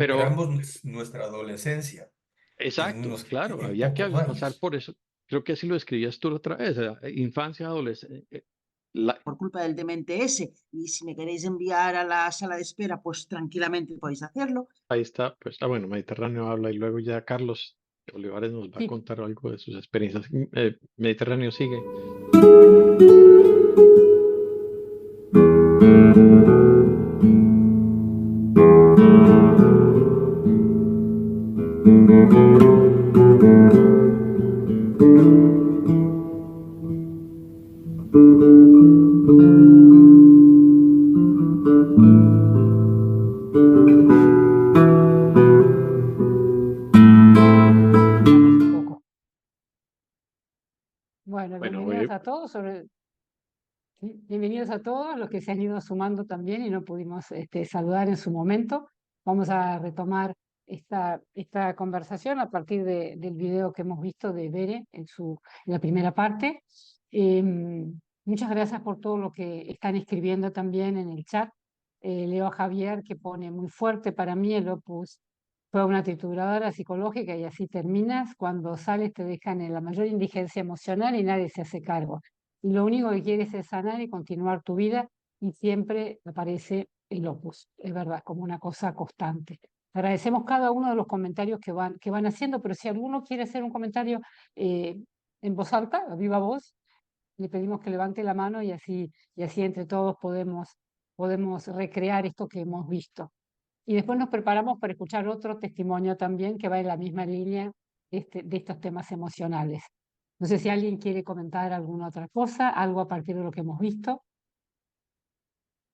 Pero, recuperamos nuestra adolescencia en exacto, unos claro, en había que pocos pasar años. por eso. Creo que así lo escribías tú la otra vez, infancia, adolescencia. Por culpa del demente ese. Y si me queréis enviar a la sala de espera, pues tranquilamente podéis hacerlo. Ahí está, pues, bueno, Mediterráneo habla y luego ya Carlos Olivares nos va a Sí. contar algo de sus experiencias. Mediterráneo sigue. Contamos un poco. Bueno, Bueno, bienvenidos a todos, sí, bienvenidos a todos los que se han ido sumando también y no pudimos saludar en su momento. Vamos a retomar esta conversación a partir del video que hemos visto de Bere en la primera parte. Muchas gracias por todo lo que están escribiendo también en el chat. Leo a Javier que pone muy fuerte para mí el Opus. Fue una trituradora psicológica y así terminas. Cuando sales te dejan en la mayor indigencia emocional y nadie se hace cargo. Y lo único que quieres es sanar y continuar tu vida y siempre aparece el opus, es verdad, como una cosa constante. Agradecemos cada uno de los comentarios que van haciendo, pero si alguno quiere hacer un comentario en voz alta, a viva voz, le pedimos que levante la mano y así entre todos podemos recrear esto que hemos visto. Y después nos preparamos para escuchar otro testimonio también que va en la misma línea de estos temas emocionales. No sé si alguien quiere comentar alguna otra cosa, algo a partir de lo que hemos visto.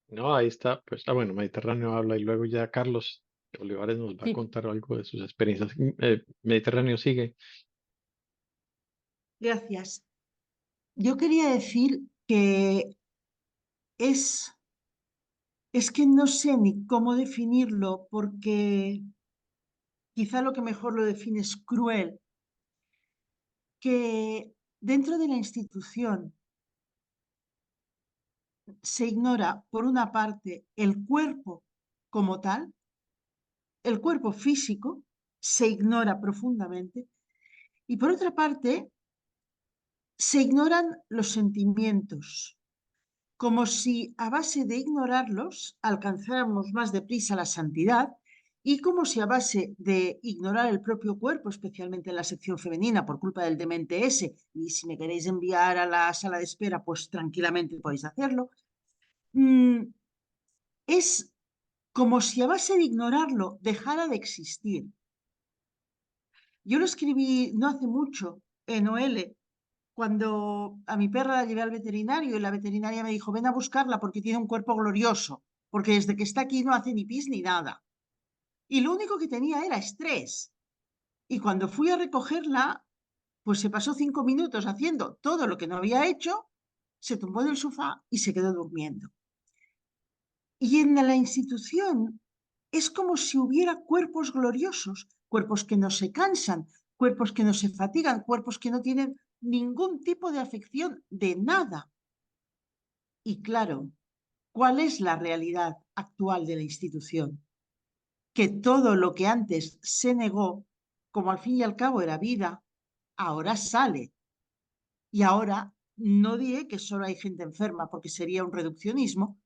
no, ahí está, pues, bueno, Mediterráneo habla y luego ya Carlos Olivares nos va a Sí, contar algo de sus experiencias. Mediterráneo sigue. Gracias. Yo quería decir que es, es que no sé ni cómo definirlo, porque quizá lo que mejor lo define es cruel, que dentro de la institución se ignora, por una parte, el cuerpo como tal, el cuerpo físico se ignora profundamente, y por otra parte, se ignoran los sentimientos, como si a base de ignorarlos alcanzáramos más deprisa la santidad y como si a base de ignorar el propio cuerpo, especialmente en la sección femenina, por culpa del demente ese, y si me queréis enviar a la sala de espera, pues tranquilamente podéis hacerlo, es como si a base de ignorarlo dejara de existir. Yo lo escribí no hace mucho en OL, cuando a mi perra la llevé al veterinario y la veterinaria me dijo, ven a buscarla porque tiene un cuerpo glorioso, porque desde que está aquí no hace ni pis ni nada. Y lo único que tenía era estrés. Y cuando fui a recogerla, pues se pasó 5 minutos haciendo todo lo que no había hecho, se tumbó en el sofá y se quedó durmiendo. Y en la institución es como si hubiera cuerpos gloriosos, cuerpos que no se cansan, cuerpos que no se fatigan, cuerpos que no tienen ningún tipo de afección de nada. Y claro, ¿cuál es la realidad actual de la institución? Que todo lo que antes se negó, como al fin y al cabo era vida, ahora sale. Y ahora no diré que solo hay gente enferma porque sería un reduccionismo,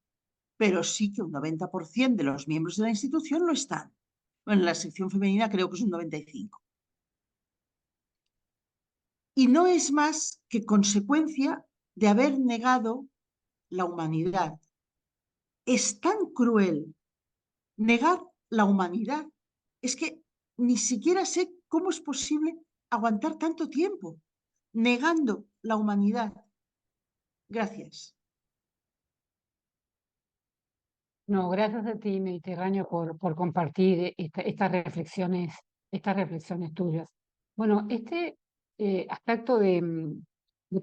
pero sí que un 90% de los miembros de la institución lo están. Bueno, en la sección femenina creo que es un 95%. Y no es más que consecuencia de haber negado la humanidad. Es tan cruel negar la humanidad. Es que ni siquiera sé cómo es posible aguantar tanto tiempo negando la humanidad. Gracias. no, gracias a ti, Mediterráneo, por compartir estas reflexiones tuyas. Bueno, aspecto de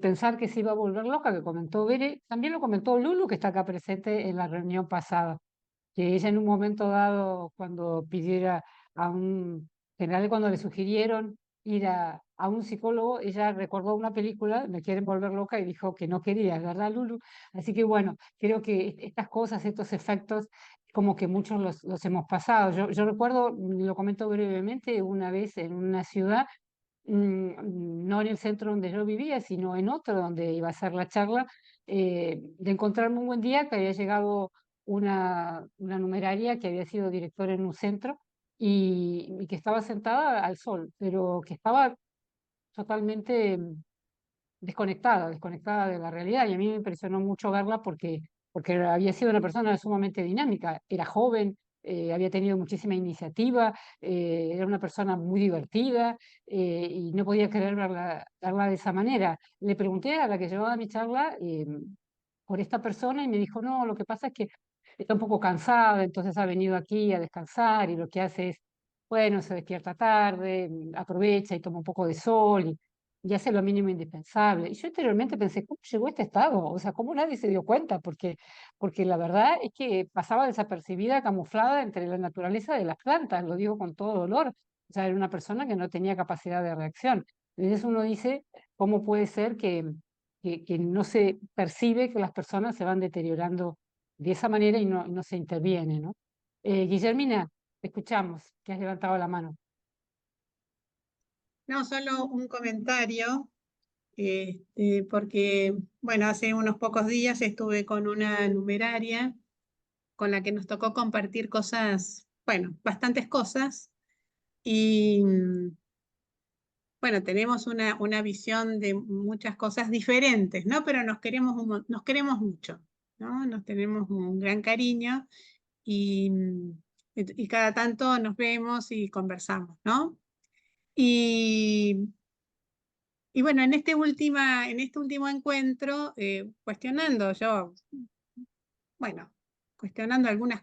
pensar que se iba a volver loca, que comentó Bere, también lo comentó Lulu, que está acá presente en la reunión pasada, que ella en un momento dado, cuando pidiera a un general, cuando le sugirieron ir a un psicólogo, ella recordó una película, Me quieren volver loca, y dijo que no quería, ¿verdad, Lulu? Así que bueno, creo que estas cosas, estos efectos, como que muchos los hemos pasado. Yo recuerdo, lo comento brevemente, una vez en una ciudad, no en el centro donde yo vivía, sino en otro donde iba a ser la charla, de encontrarme un buen día que había llegado una numeraria que había sido directora en un centro y que estaba sentada al sol, pero que estaba totalmente desconectada de la realidad. Y a mí me impresionó mucho verla porque había sido una persona sumamente dinámica, era joven, había tenido muchísima iniciativa, era una persona muy divertida, y no podía creer verla de esa manera. Le pregunté a la que llevaba mi charla por esta persona y me dijo, no, lo que pasa es que está un poco cansada, entonces ha venido aquí a descansar y lo que hace es, bueno, se despierta tarde, aprovecha y toma un poco de sol y hace lo mínimo indispensable. Y yo anteriormente pensé, ¿cómo llegó a este estado? O sea, ¿cómo nadie se dio cuenta? Porque la verdad es que pasaba desapercibida, camuflada entre la naturaleza de las plantas, lo digo con todo dolor. O sea, era una persona que no tenía capacidad de reacción. Entonces uno dice, ¿cómo puede ser que no se percibe que las personas se van deteriorando de esa manera y no se interviene, ¿no? Guillermina, te escuchamos, que has levantado la mano. No, solo un comentario, porque, bueno, hace unos pocos días estuve con una numeraria con la que nos tocó compartir cosas, bueno, bastantes cosas, y bueno, tenemos una visión de muchas cosas diferentes, ¿no? Pero nos queremos mucho, ¿no? Nos tenemos un gran cariño y cada tanto nos vemos y conversamos, ¿no? Y Y bueno, en este último encuentro, cuestionando yo, bueno, cuestionando algunas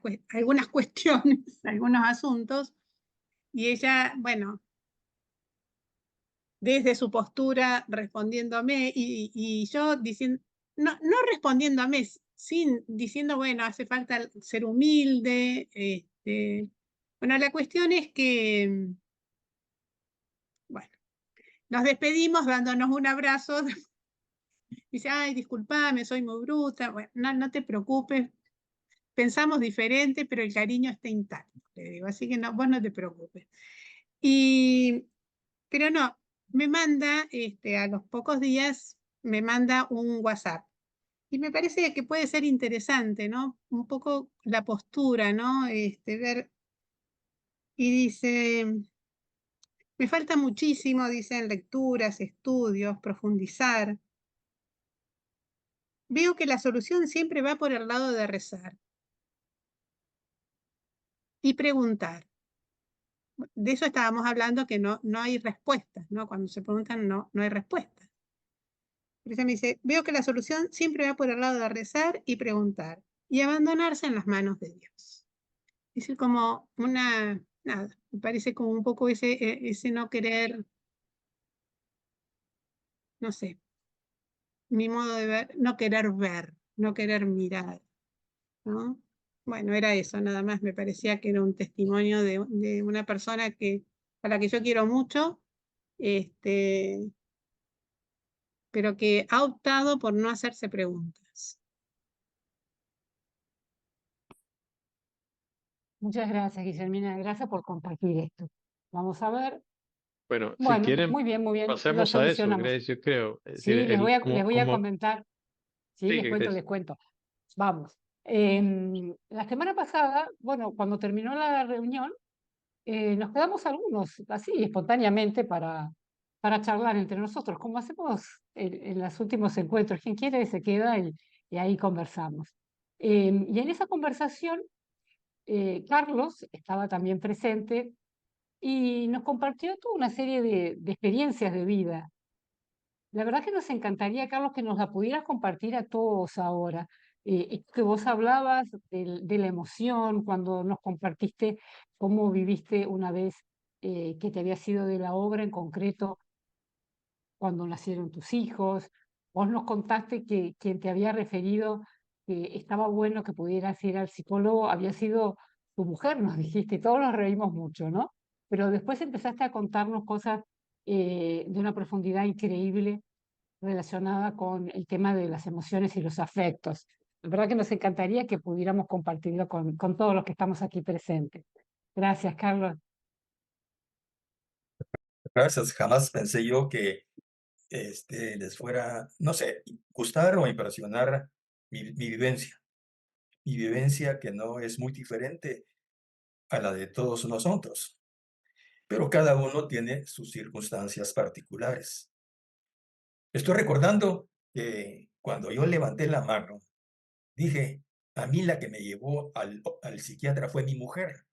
cuestiones, algunos asuntos, y ella, bueno, desde su postura respondiéndome y yo diciendo, no respondiéndome, sin diciendo, bueno, hace falta ser humilde. Bueno, la cuestión es que, bueno, nos despedimos dándonos un abrazo. Dice, ay, discúlpame, soy muy bruta. Bueno, no te preocupes, pensamos diferente, pero el cariño está intacto, le digo, así que no, vos no te preocupes. Pero no, me manda, a los pocos días, me manda un WhatsApp. Y me parece que puede ser interesante, ¿no? Un poco la postura, ¿no? Ver, y dice, me falta muchísimo, dicen lecturas, estudios, profundizar. Veo que la solución siempre va por el lado de rezar y preguntar. De eso estábamos hablando, que no hay respuestas, ¿no? Cuando se preguntan, no hay respuestas. Pero ella me dice, veo que la solución siempre va por el lado de rezar y preguntar y abandonarse en las manos de Dios. Es decir, como nada, me parece como un poco ese no querer, no sé, mi modo de ver, no querer mirar, ¿no? Bueno, era eso, nada más. Me parecía que era un testimonio de una persona a la que yo quiero mucho, pero que ha optado por no hacerse preguntas. Muchas gracias, Guillermina. Gracias por compartir esto. Vamos a ver. Bueno, si Bueno, quieren, muy bien, muy bien. Lo pasemos a eso, solucionamos. Grace, yo creo. Es decir, Sí, les voy a como, comentar. Sí, sigue, les Grace. cuento. Vamos. La semana pasada, bueno, cuando terminó la reunión, nos quedamos algunos así espontáneamente para charlar entre nosotros, como hacemos en los últimos encuentros. Quien quiere se queda y ahí conversamos. Y en esa conversación, Carlos estaba también presente y nos compartió toda una serie de experiencias de vida. La verdad que nos encantaría, Carlos, que nos la pudieras compartir a todos ahora. Que vos hablabas de la emoción cuando nos compartiste cómo viviste una vez que te había sido de la obra en concreto cuando nacieron tus hijos. Vos nos contaste que quien te había referido que estaba bueno que pudieras ir al psicólogo había sido tu mujer, nos dijiste, y todos nos reímos mucho, ¿no? Pero después empezaste a contarnos cosas de una profundidad increíble relacionada con el tema de las emociones y los afectos. La verdad que nos encantaría que pudiéramos compartirlo con todos los que estamos aquí presentes. Gracias, Carlos. Gracias, jamás pensé yo que les fuera, no sé, gustar o impresionar mi vivencia que no es muy diferente a la de todos nosotros, pero cada uno tiene sus circunstancias particulares. Estoy recordando que cuando yo levanté la mano, dije, a mí la que me llevó al psiquiatra fue mi mujer,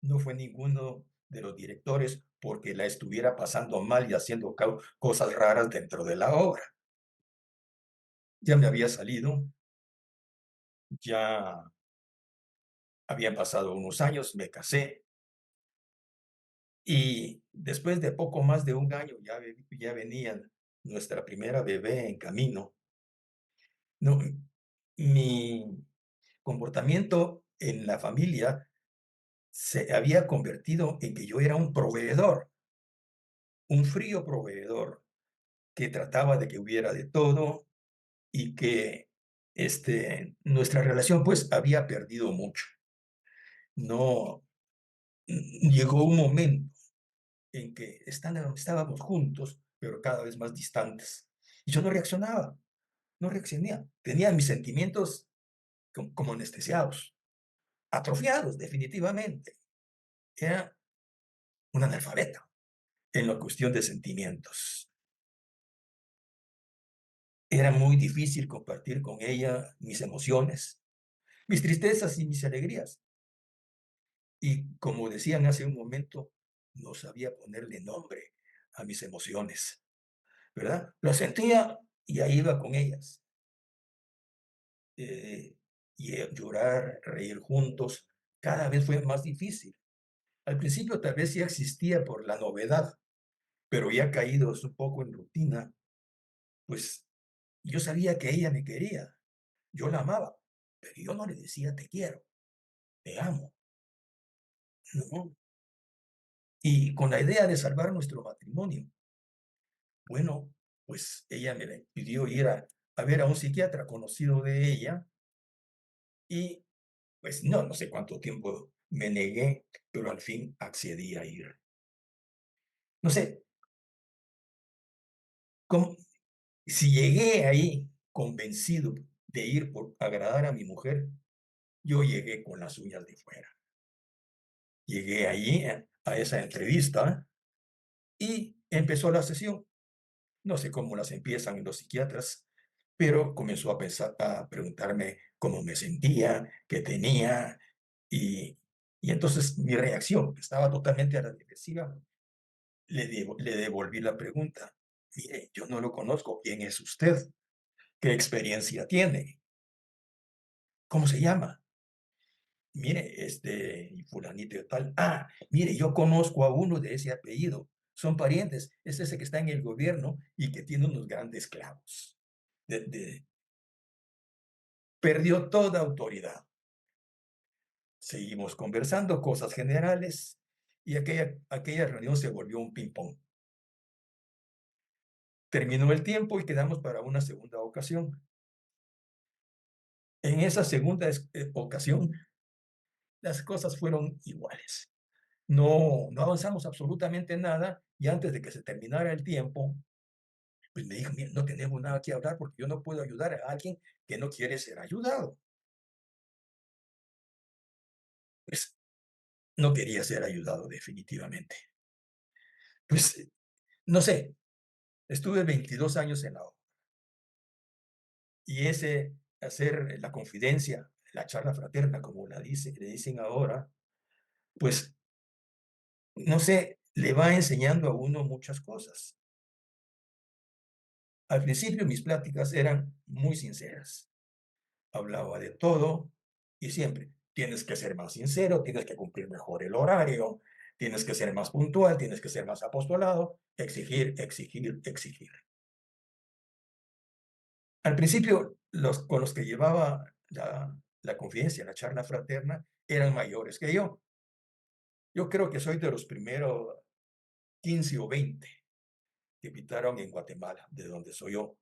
no fue ninguno de los directores porque la estuviera pasando mal y haciendo cosas raras dentro de la obra. Ya me había salido, ya habían pasado unos años, me casé y después de poco más de un año ya venía nuestra primera bebé en camino. No, mi comportamiento en la familia se había convertido en que yo era un proveedor, un frío proveedor que trataba de que hubiera de todo y que nuestra relación pues había perdido mucho. No, llegó un momento en que estábamos juntos, pero cada vez más distantes. Y yo no reaccionaba, no reaccionaba. Tenía mis sentimientos como anestesiados, atrofiados definitivamente. Era un analfabeta en la cuestión de sentimientos. Era muy difícil compartir con ella mis emociones, mis tristezas y mis alegrías. Y como decían hace un momento, no sabía ponerle nombre a mis emociones, ¿verdad? Lo sentía y ahí iba con ellas. Llorar, reír juntos, cada vez fue más difícil. Al principio tal vez ya existía por la novedad, pero ya caídos un poco en rutina, pues yo sabía que ella me quería, yo la amaba, pero yo no le decía te quiero, te amo, ¿no? Y con la idea de salvar nuestro matrimonio, bueno, pues ella me pidió ir a ver a un psiquiatra conocido de ella y pues no sé cuánto tiempo me negué, pero al fin accedí a ir. No sé, si llegué ahí convencido de ir por agradar a mi mujer, yo llegué con las uñas de fuera. Llegué ahí a esa entrevista y empezó la sesión. No sé cómo las empiezan los psiquiatras, pero comenzó a preguntarme cómo me sentía, qué tenía, y entonces mi reacción, que estaba totalmente a la defensiva, le devolví la pregunta. Mire, yo no lo conozco. ¿Quién es usted? ¿Qué experiencia tiene? ¿Cómo se llama? Mire, y fulanito y tal. Ah, mire, yo conozco a uno de ese apellido. Son parientes. Es ese que está en el gobierno y que tiene unos grandes clavos. Perdió toda autoridad. Seguimos conversando cosas generales y aquella reunión se volvió un ping-pong. Terminó el tiempo y quedamos para una segunda ocasión. En esa segunda ocasión, las cosas fueron iguales. No avanzamos absolutamente nada y antes de que se terminara el tiempo, pues me dijo, mira, no tenemos nada que hablar porque yo no puedo ayudar a alguien que no quiere ser ayudado. Pues no quería ser ayudado definitivamente. Pues, no sé, estuve 22 años en la obra. Y hacer la confidencia, la charla fraterna, como le dicen ahora, pues, no sé, le va enseñando a uno muchas cosas. Al principio mis pláticas eran muy sinceras. Hablaba de todo y siempre, tienes que ser más sincero, tienes que cumplir mejor el horario, tienes que ser más puntual, tienes que ser más apostolado, exigir, exigir, exigir. Al principio, con los que llevaba la confidencia, la charla fraterna, eran mayores que yo. Yo creo que soy de los primeros 15 o 20 que invitaron en Guatemala, de donde soy yo.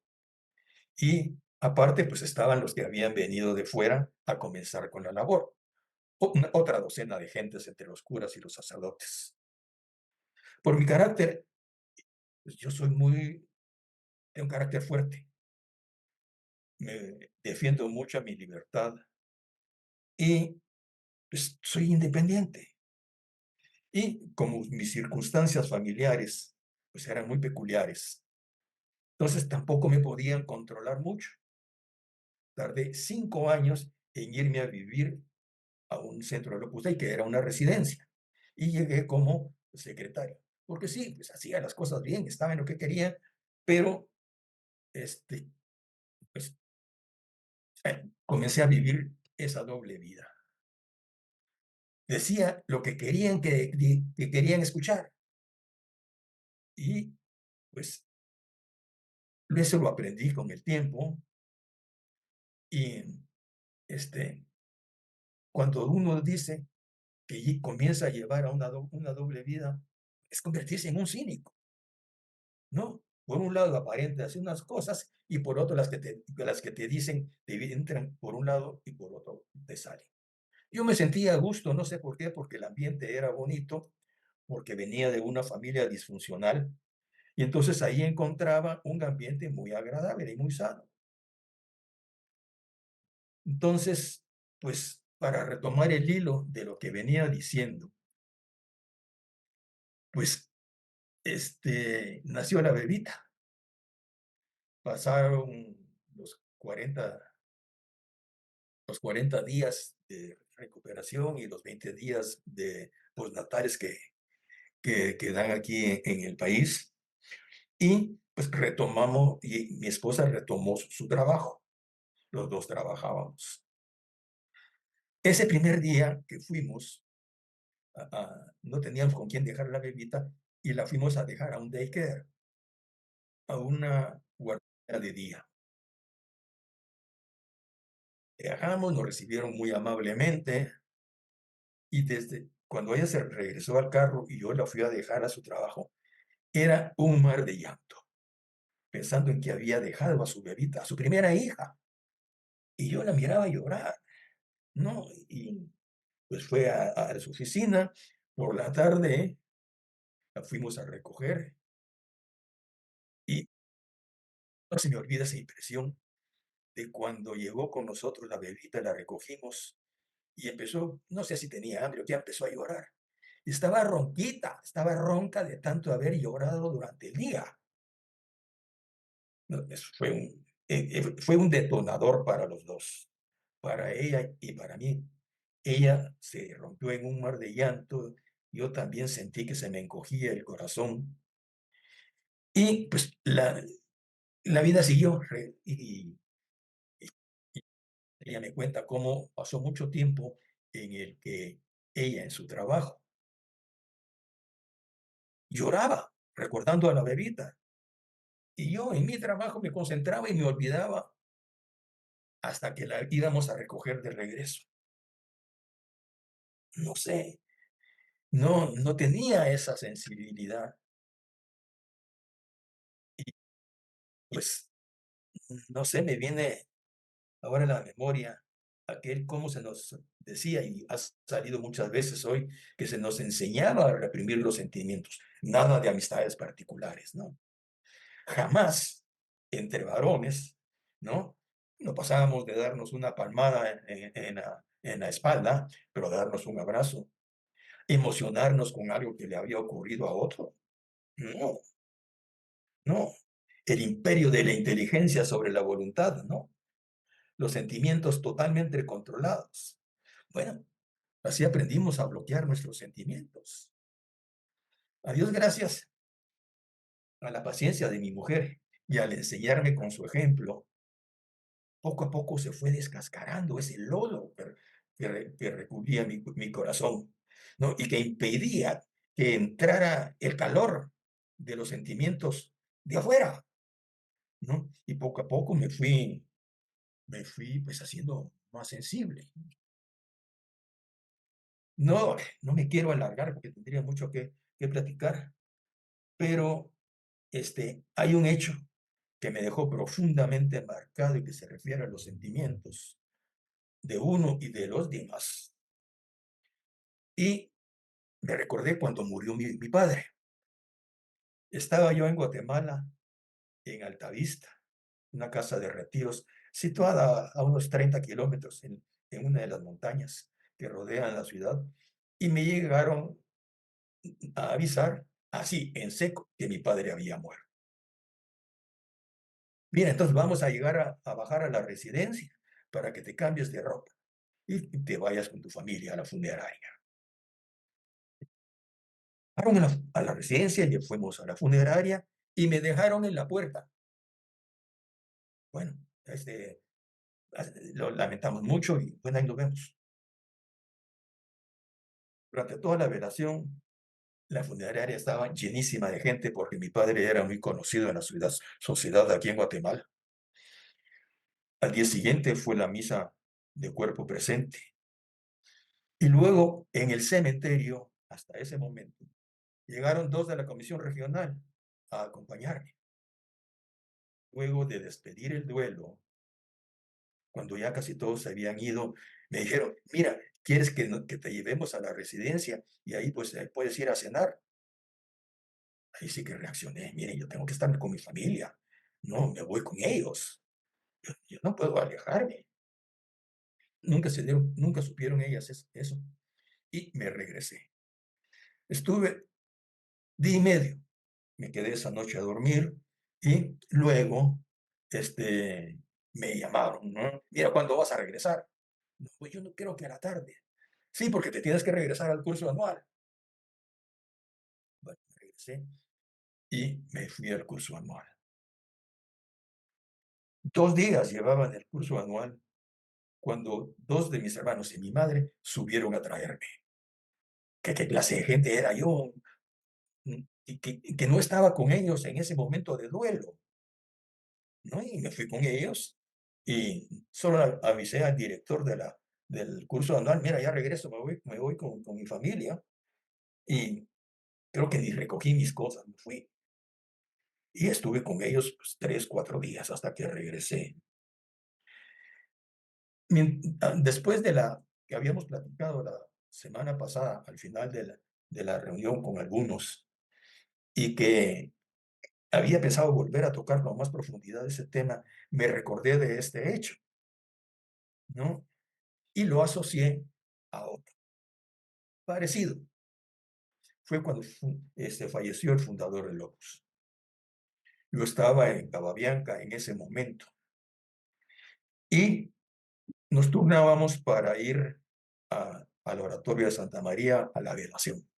Y Aparte, pues estaban los que habían venido de fuera a comenzar con la labor. Otra docena de gentes entre los curas y los sacerdotes. Por mi carácter, pues yo soy de un carácter fuerte. Me defiendo mucho a mi libertad y pues, soy independiente. Y como mis circunstancias familiares pues eran muy peculiares, entonces tampoco me podían controlar mucho. Tardé 5 años en irme a vivir a un centro de Opus Dei, que era una residencia, y llegué como secretario. Porque sí, pues hacía las cosas bien, estaba en lo que quería, pero pues, comencé a vivir esa doble vida. Decía lo que querían que querían escuchar. Y pues eso lo aprendí con el tiempo. Y cuando uno dice que comienza a llevar a una doble vida, es convertirse en un cínico, ¿no? Por un lado aparente hacer unas cosas y por otro las que te dicen te entran por un lado y por otro te salen. Yo me sentía a gusto, no sé por qué, porque el ambiente era bonito, porque venía de una familia disfuncional y entonces ahí encontraba un ambiente muy agradable y muy sano. Entonces, pues para retomar el hilo de lo que venía diciendo, pues nació la bebita. Pasaron los 40 días de recuperación y los 20 días de postnatales que dan aquí en el país. Y pues retomamos, y mi esposa retomó su trabajo. Los dos trabajábamos. Ese primer día que fuimos, no teníamos con quién dejar la bebita y la fuimos a dejar a un daycare, a una guardería de día. Viajamos, nos recibieron muy amablemente y desde cuando ella se regresó al carro y yo la fui a dejar a su trabajo, era un mar de llanto, pensando en que había dejado a su bebita, a su primera hija. Y yo la miraba llorar, ¿no? Y pues fue a su oficina, por la tarde la fuimos a recoger y no se me olvida esa impresión de cuando llegó con nosotros la bebita, la recogimos y empezó, no sé si tenía hambre o qué, empezó a llorar. Y estaba ronquita, estaba ronca de tanto haber llorado durante el día. No, eso fue un detonador para los dos, para ella y para mí. Ella se rompió en un mar de llanto, yo también sentí que se me encogía el corazón. Y pues la vida siguió y ella me cuenta cómo pasó mucho tiempo en el que ella en su trabajo lloraba recordando a la bebita. Y yo en mi trabajo me concentraba y me olvidaba hasta que la íbamos a recoger de regreso. No sé, no tenía esa sensibilidad. Y pues, no sé, me viene ahora a la memoria aquel cómo se nos decía, y ha salido muchas veces hoy, que se nos enseñaba a reprimir los sentimientos. Nada de amistades particulares, ¿no? Jamás entre varones, ¿no? No pasábamos de darnos una palmada en la espalda, pero darnos un abrazo, emocionarnos con algo que le había ocurrido a otro. No, no. El imperio de la inteligencia sobre la voluntad, ¿no? Los sentimientos totalmente controlados. Bueno, así aprendimos a bloquear nuestros sentimientos. A Dios gracias, a la paciencia de mi mujer y al enseñarme con su ejemplo, poco a poco se fue descascarando ese lodo que recubría mi corazón, ¿no? Y que impedía que entrara el calor de los sentimientos de afuera, ¿no? Y poco a poco me fui pues haciendo más sensible. No me quiero alargar porque tendría mucho que platicar, pero hay un hecho que me dejó profundamente marcado y que se refiere a los sentimientos de uno y de los demás. Y me recordé cuando murió mi padre. Estaba yo en Guatemala, en Altavista, una casa de retiros situada a unos 30 kilómetros en una de las montañas que rodean la ciudad, y me llegaron a avisar, así en seco, que mi padre había muerto. Mira, entonces vamos a llegar a bajar a la residencia para que te cambies de ropa y te vayas con tu familia a la funeraria. Fueron a la residencia y fuimos a la funeraria y me dejaron en la puerta. Bueno, lo lamentamos mucho y bueno, ahí nos vemos. Durante toda la velación, la funeraria estaba llenísima de gente porque mi padre era muy conocido en la sociedad aquí en Guatemala. Al día siguiente fue la misa de cuerpo presente. Y luego, en el cementerio, hasta ese momento, llegaron 2 de la comisión regional a acompañarme. Luego de despedir el duelo, cuando ya casi todos se habían ido, me dijeron, mira, ¿quieres que te llevemos a la residencia? Y ahí pues puedes ir a cenar. Ahí sí que reaccioné, miren, yo tengo que estar con mi familia. No, me voy con ellos. Yo no puedo alejarme. Nunca supieron ellas eso. Y me regresé. Estuve día y medio. Me quedé esa noche a dormir y luego me llamaron, ¿no? Mira, ¿cuándo vas a regresar? No, pues yo no creo que a la tarde. Sí, porque te tienes que regresar al curso anual. Bueno, regresé y me fui al curso anual. 2 días llevaba en el curso anual cuando 2 de mis hermanos y mi madre subieron a traerme. ¿Qué clase de gente era yo? Y que no estaba con ellos en ese momento de duelo, ¿no? Y me fui con ellos y solo avisé al director del curso anual, mira, ya regreso, me voy con mi familia. Y creo que ni recogí mis cosas, me fui. Y estuve con ellos pues, 3, 4 días hasta que regresé. Después de la que habíamos platicado la semana pasada, al final de la reunión con algunos, y que había pensado volver a tocarlo a más profundidad ese tema, me recordé de este hecho, ¿no? Y lo asocié a otro parecido. Fue cuando falleció el fundador del Opus. Yo estaba en Cababianca en ese momento y nos turnábamos para ir al oratorio de Santa María a la velación.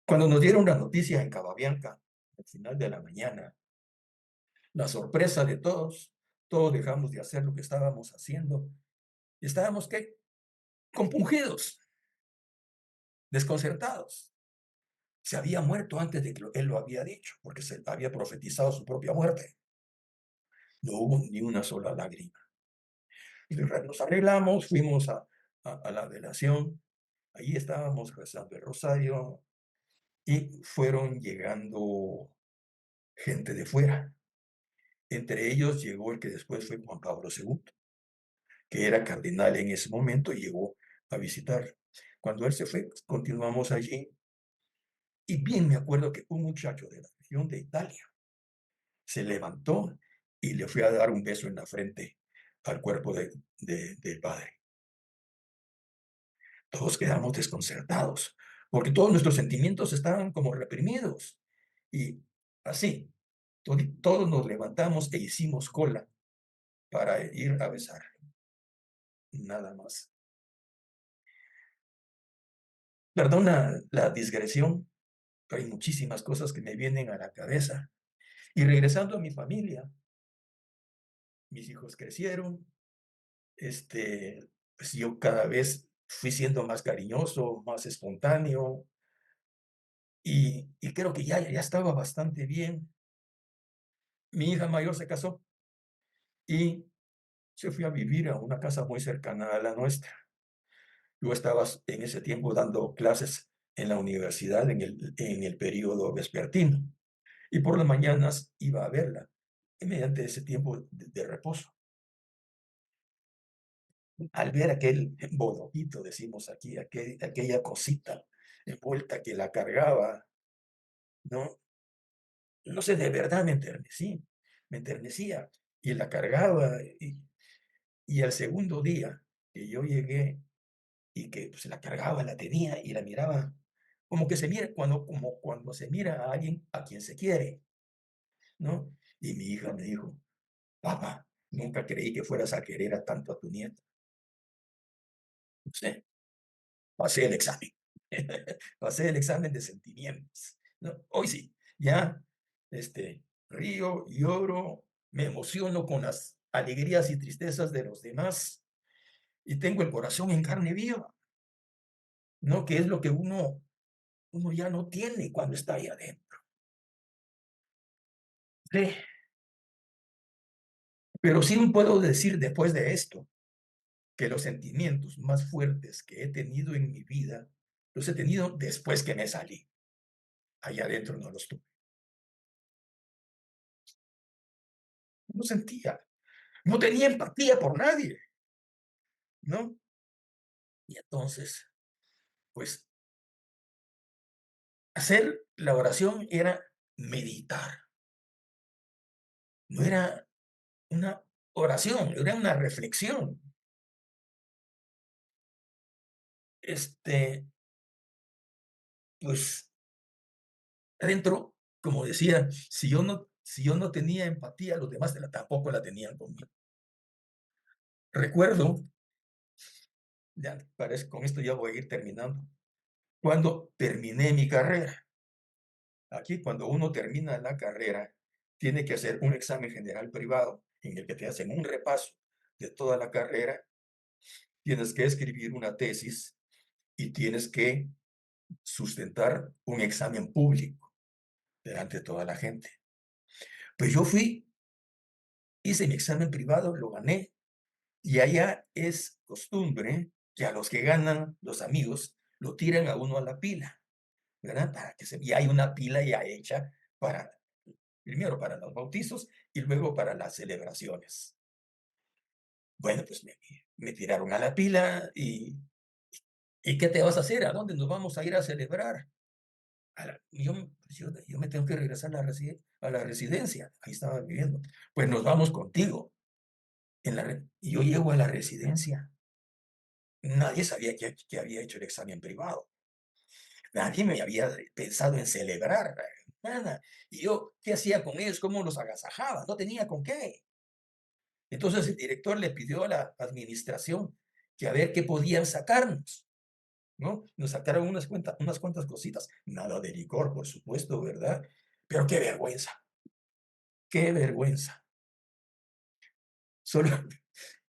Cuando nos dieron la noticia en Cababianca, al final de la mañana, la sorpresa de todos dejamos de hacer lo que estábamos haciendo. Y estábamos, ¿qué? Compungidos, desconcertados. Se había muerto antes de que él lo había dicho, porque se había profetizado su propia muerte. No hubo ni una sola lágrima. Y nos arreglamos, fuimos a la velación. Ahí estábamos rezando el rosario y fueron llegando gente de fuera. Entre ellos llegó el que después fue Juan Pablo II, que era cardenal en ese momento y llegó a visitar. Cuando él se fue, continuamos allí. Y bien me acuerdo que un muchacho de la región de Italia se levantó y le fue a dar un beso en la frente al cuerpo del padre. Todos quedamos desconcertados, porque todos nuestros sentimientos estaban como reprimidos. Y así, todos nos levantamos e hicimos cola para ir a besar. Nada más. Perdona la digresión, pero hay muchísimas cosas que me vienen a la cabeza. Y regresando a mi familia, mis hijos crecieron, pues yo cada vez fui siendo más cariñoso, más espontáneo, y creo que ya estaba bastante bien. Mi hija mayor se casó y se fue a vivir a una casa muy cercana a la nuestra. Yo estaba en ese tiempo dando clases en la universidad en el periodo vespertino. y por las mañanas iba a verla mediante ese tiempo de reposo. Al ver aquel bolopito, decimos aquí, aquella cosita envuelta que la cargaba, ¿no? No sé, de verdad me enternecía y la cargaba y al segundo día que yo llegué y que pues, la cargaba, la tenía y la miraba, como que se mira, como cuando se mira a alguien a quien se quiere, ¿no? Y mi hija me dijo, papá, nunca creí que fueras a querer a tanto a tu nieta. No sé, pasé el examen. Pasé el examen de sentimientos. ¿No? Hoy sí, ya río, lloro, me emociono con las alegrías y tristezas de los demás y tengo el corazón en carne viva, ¿no? Que es lo que uno ya no tiene cuando está ahí adentro. Sí. Pero sí puedo decir después de esto que los sentimientos más fuertes que he tenido en mi vida los he tenido después que me salí. Allá adentro no los tuve. No sentía, no tenía empatía por nadie, ¿no? Y entonces, pues, hacer la oración era meditar. No era una oración, era una reflexión. Pues, adentro, como decía, si yo no tenía empatía, los demás tampoco la tenían conmigo. Recuerdo, ya parece, con esto ya voy a ir terminando, cuando terminé mi carrera. Aquí, cuando uno termina la carrera, tiene que hacer un examen general privado en el que te hacen un repaso de toda la carrera. Tienes que escribir una tesis y tienes que sustentar un examen público delante de toda la gente. Pues yo hice mi examen privado, lo gané, y allá es costumbre que a los que ganan los amigos lo tiran a uno a la pila, ¿verdad? Y hay una pila ya hecha primero para los bautizos y luego para las celebraciones. Bueno, pues me tiraron a la pila ¿y qué te vas a hacer? ¿A dónde nos vamos a ir a celebrar? Yo me tengo que regresar a la residencia. Ahí estaba viviendo. Pues nos vamos contigo. Y yo llego a la residencia. Nadie sabía que había hecho el examen privado. Nadie me había pensado en celebrar. Nada. Y yo, ¿qué hacía con ellos? ¿Cómo los agasajaba? No tenía con qué. Entonces el director le pidió a la administración que a ver qué podían sacarnos, ¿no? Nos sacaron unas cuantas cositas. Nada de licor, por supuesto, ¿verdad? Pero qué vergüenza. Qué vergüenza. Solo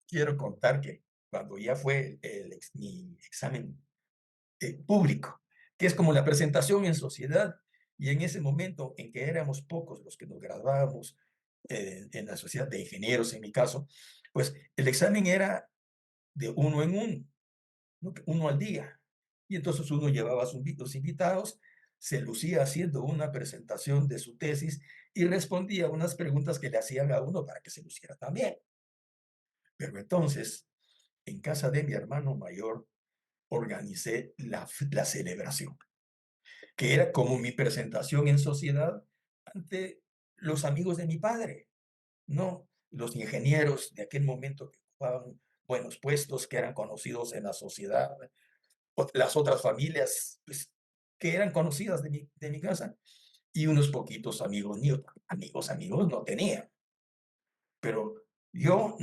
quiero contar que cuando ya fue mi examen público, que es como la presentación en sociedad, y en ese momento en que éramos pocos los que nos graduábamos en la sociedad de ingenieros, en mi caso, pues el examen era de uno en uno, ¿no? Uno al día. Y entonces uno llevaba a los invitados, se lucía haciendo una presentación de su tesis y respondía unas preguntas que le hacían a uno para que se luciera también. Pero entonces, en casa de mi hermano mayor, organicé la celebración, que era como mi presentación en sociedad ante los amigos de mi padre, ¿no? Los ingenieros de aquel momento que ocupaban buenos puestos, que eran conocidos en la sociedad, las otras familias pues, que eran conocidas de mi casa, y unos poquitos amigos míos. Amigos no tenía. Pero yo,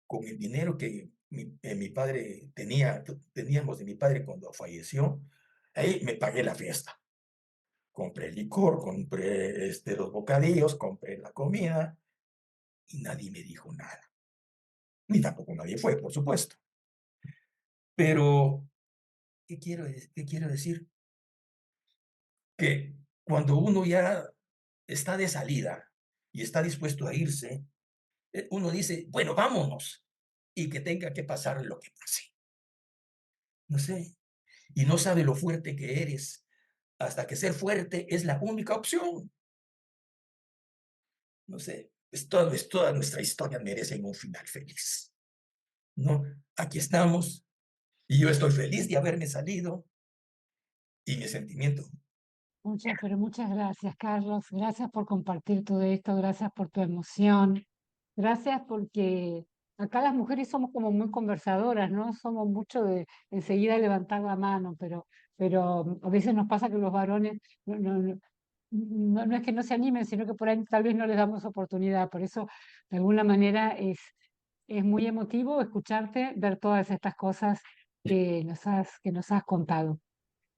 con el dinero que mi padre teníamos de mi padre cuando falleció, ahí me pagué la fiesta. Compré licor, compré los bocadillos, compré la comida, y nadie me dijo nada. Ni tampoco nadie fue, por supuesto. Pero, qué quiero decir? Que cuando uno ya está de salida y está dispuesto a irse, uno dice, bueno, vámonos, y que tenga que pasar lo que pase. No sé, y no sabe lo fuerte que eres, hasta que ser fuerte es la única opción. no sé, pues toda nuestra historia merece un final feliz, ¿no? Aquí estamos y yo estoy feliz de haberme salido y mi sentimiento. Pero muchas gracias, Carlos. Gracias por compartir todo esto, gracias por tu emoción. Gracias porque acá las mujeres somos como muy conversadoras, ¿no? Somos mucho de enseguida levantar la mano, pero a veces nos pasa que los varones no es que no se animen, sino que por ahí tal vez no les damos oportunidad. Por eso, de alguna manera, es muy emotivo escucharte, ver todas estas cosas que nos has contado.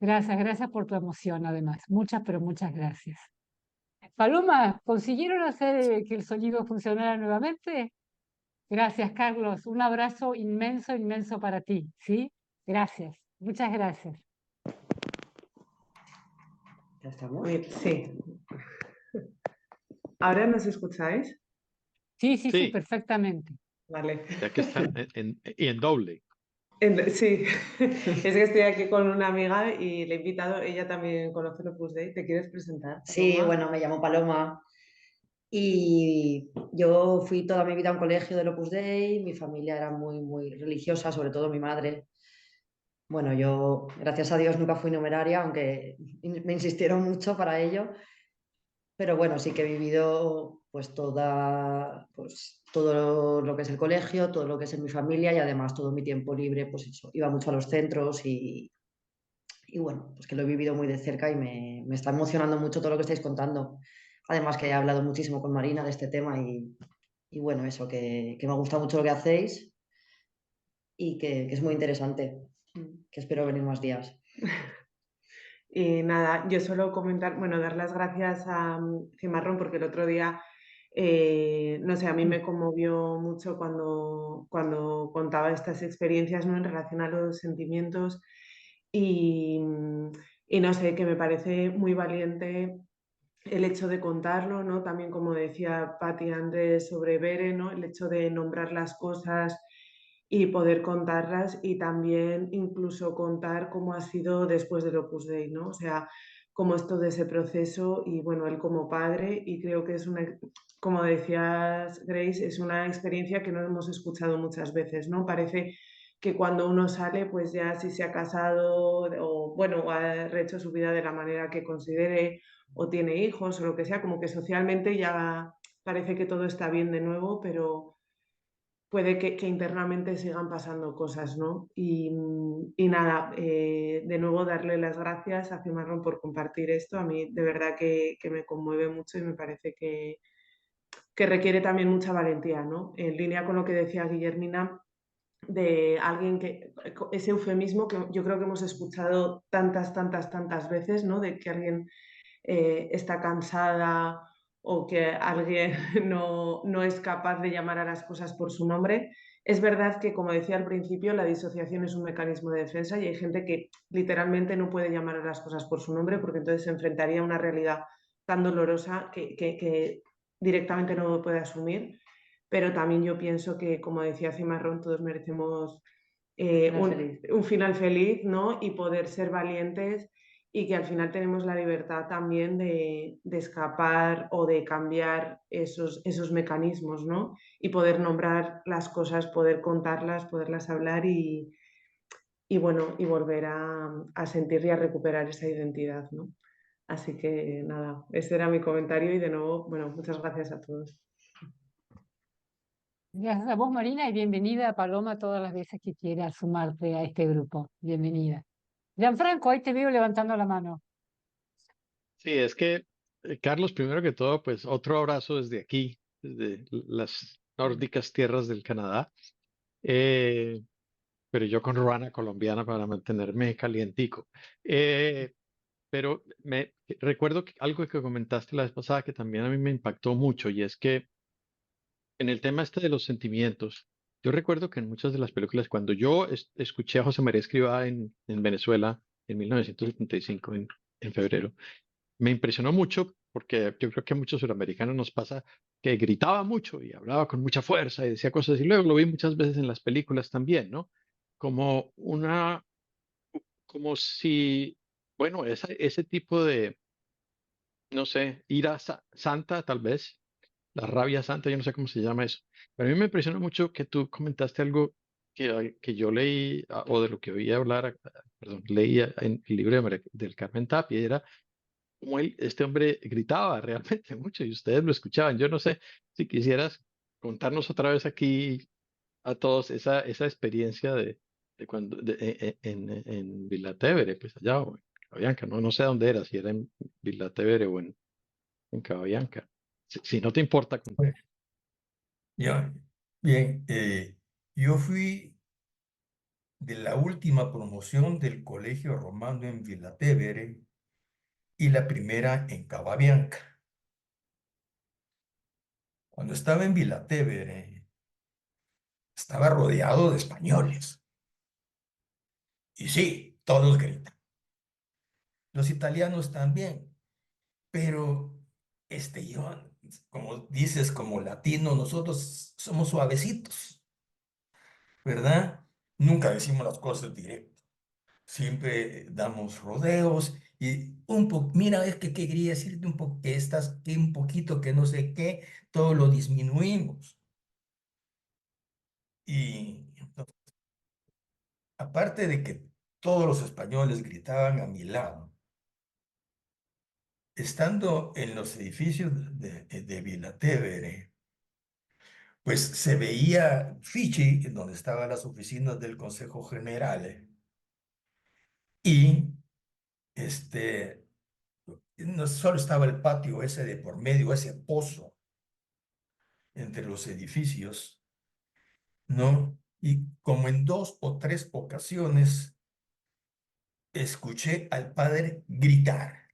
Gracias por tu emoción, además. Muchas, pero muchas gracias. Paloma, ¿consiguieron hacer que el sonido funcionara nuevamente? Gracias, Carlos. Un abrazo inmenso, inmenso para ti, ¿sí? Gracias. Muchas gracias. ¿Ya estamos? Sí. ¿Ahora nos escucháis? Sí, Sí, perfectamente. Vale. ya que está y en doble. Sí, es que estoy aquí con una amiga y le he invitado, ella también conoce el Opus Dei. ¿Te quieres presentar? Sí, Paloma? bueno, me llamo Paloma y yo fui toda mi vida a un colegio del Opus Dei, mi familia era muy, muy religiosa, sobre todo mi madre. Bueno, yo, gracias a Dios, nunca fui numeraria, aunque me insistieron mucho para ello. Pero bueno, sí que he vivido pues todo lo que es el colegio, todo lo que es en mi familia y además todo mi tiempo libre, pues eso, iba mucho a los centros y bueno, pues que lo he vivido muy de cerca y me está emocionando mucho todo lo que estáis contando. Además que he hablado muchísimo con Marina de este tema y bueno, eso, que me gusta mucho lo que hacéis y que es muy interesante, que espero venir más días. Y nada, yo solo comentar, bueno, dar las gracias a Cimarrón porque el otro día, no sé, a mí me conmovió mucho cuando contaba estas experiencias, ¿no? En relación a los sentimientos y no sé, que me parece muy valiente el hecho de contarlo, ¿no? También como decía Patti antes sobre Bere, ¿no? El hecho de nombrar las cosas y poder contarlas y también incluso contar cómo ha sido después del Opus Dei, ¿no? O sea, cómo es todo ese proceso y bueno, él como padre y creo que es una, como decías Grace, es una experiencia que no hemos escuchado muchas veces, ¿no? Parece que cuando uno sale, pues ya si se ha casado o bueno, o ha hecho su vida de la manera que considere o tiene hijos o lo que sea, como que socialmente ya parece que todo está bien de nuevo, pero puede que internamente sigan pasando cosas, ¿no? Y nada, de nuevo darle las gracias a Cimarrón por compartir esto. A mí de verdad que me conmueve mucho y me parece que requiere también mucha valentía, ¿no? En línea con lo que decía Guillermina, de alguien que, ese eufemismo que yo creo que hemos escuchado tantas veces, ¿no? De que alguien está cansada o que alguien no es capaz de llamar a las cosas por su nombre. Es verdad que, como decía al principio, la disociación es un mecanismo de defensa y hay gente que literalmente no puede llamar a las cosas por su nombre porque entonces se enfrentaría a una realidad tan dolorosa que directamente no puede asumir. Pero también yo pienso que, como decía Cimarrón, todos merecemos un final feliz, ¿no? Y poder ser valientes y que al final tenemos la libertad también de escapar o de cambiar esos mecanismos, ¿no? Y poder nombrar las cosas, poder contarlas, poderlas hablar y bueno, y volver a sentir y a recuperar esa identidad, ¿no? Así que nada, ese era mi comentario y de nuevo, bueno, muchas gracias a todos. Gracias a vos, Marina, y bienvenida, Paloma, todas las veces que quieras sumarte a este grupo. Bienvenida. Gianfranco, ahí te veo levantando la mano. Sí, es que, Carlos, primero que todo, pues otro abrazo desde aquí, desde las nórdicas tierras del Canadá. Eh, pero yo con ruana colombiana para mantenerme calientico. Pero recuerdo algo que comentaste la vez pasada que también a mí me impactó mucho y es que en el tema este de los sentimientos, yo recuerdo que en muchas de las películas, cuando yo escuché a José María Escrivá en Venezuela en 1975, en febrero, me impresionó mucho porque yo creo que a muchos suramericanos nos pasa que gritaba mucho y hablaba con mucha fuerza y decía cosas y luego lo vi muchas veces en las películas también, ¿no? Como como si, bueno, ese tipo de, no sé, ira santa tal vez, la rabia santa, yo no sé cómo se llama eso. Pero a mí me impresionó mucho que tú comentaste algo que yo leí, o de lo que oí hablar, perdón, leía en el libro de del Carmen Tapia, y era como este hombre gritaba realmente mucho y ustedes lo escuchaban. Yo no sé si quisieras contarnos otra vez aquí a todos esa experiencia de cuando en Villatevere, pues allá, o en Cababianca, no sé dónde era, si era en Villatevere o en Cababianca. Si no te importa contar. Ya, bien, yo fui de la última promoción del Colegio Romano en Villatevere y la primera en Cababianca. Cuando estaba en Villatevere, estaba rodeado de españoles. Y sí, todos gritan. Los italianos también, pero yo, como dices, como latino, nosotros somos suavecitos, ¿verdad? Nunca decimos las cosas directas. Siempre damos rodeos y un poco, mira, es que quería decirte un poco que estás, que un poquito, que no sé qué, todo lo disminuimos. Y entonces, aparte de que todos los españoles gritaban a mi lado, estando en los edificios de Villatevere, pues se veía Fichi, en donde estaban las oficinas del Consejo General, y no solo estaba el patio ese de por medio, ese pozo entre los edificios, ¿no? Y como en 2 o 3 ocasiones escuché al padre gritar,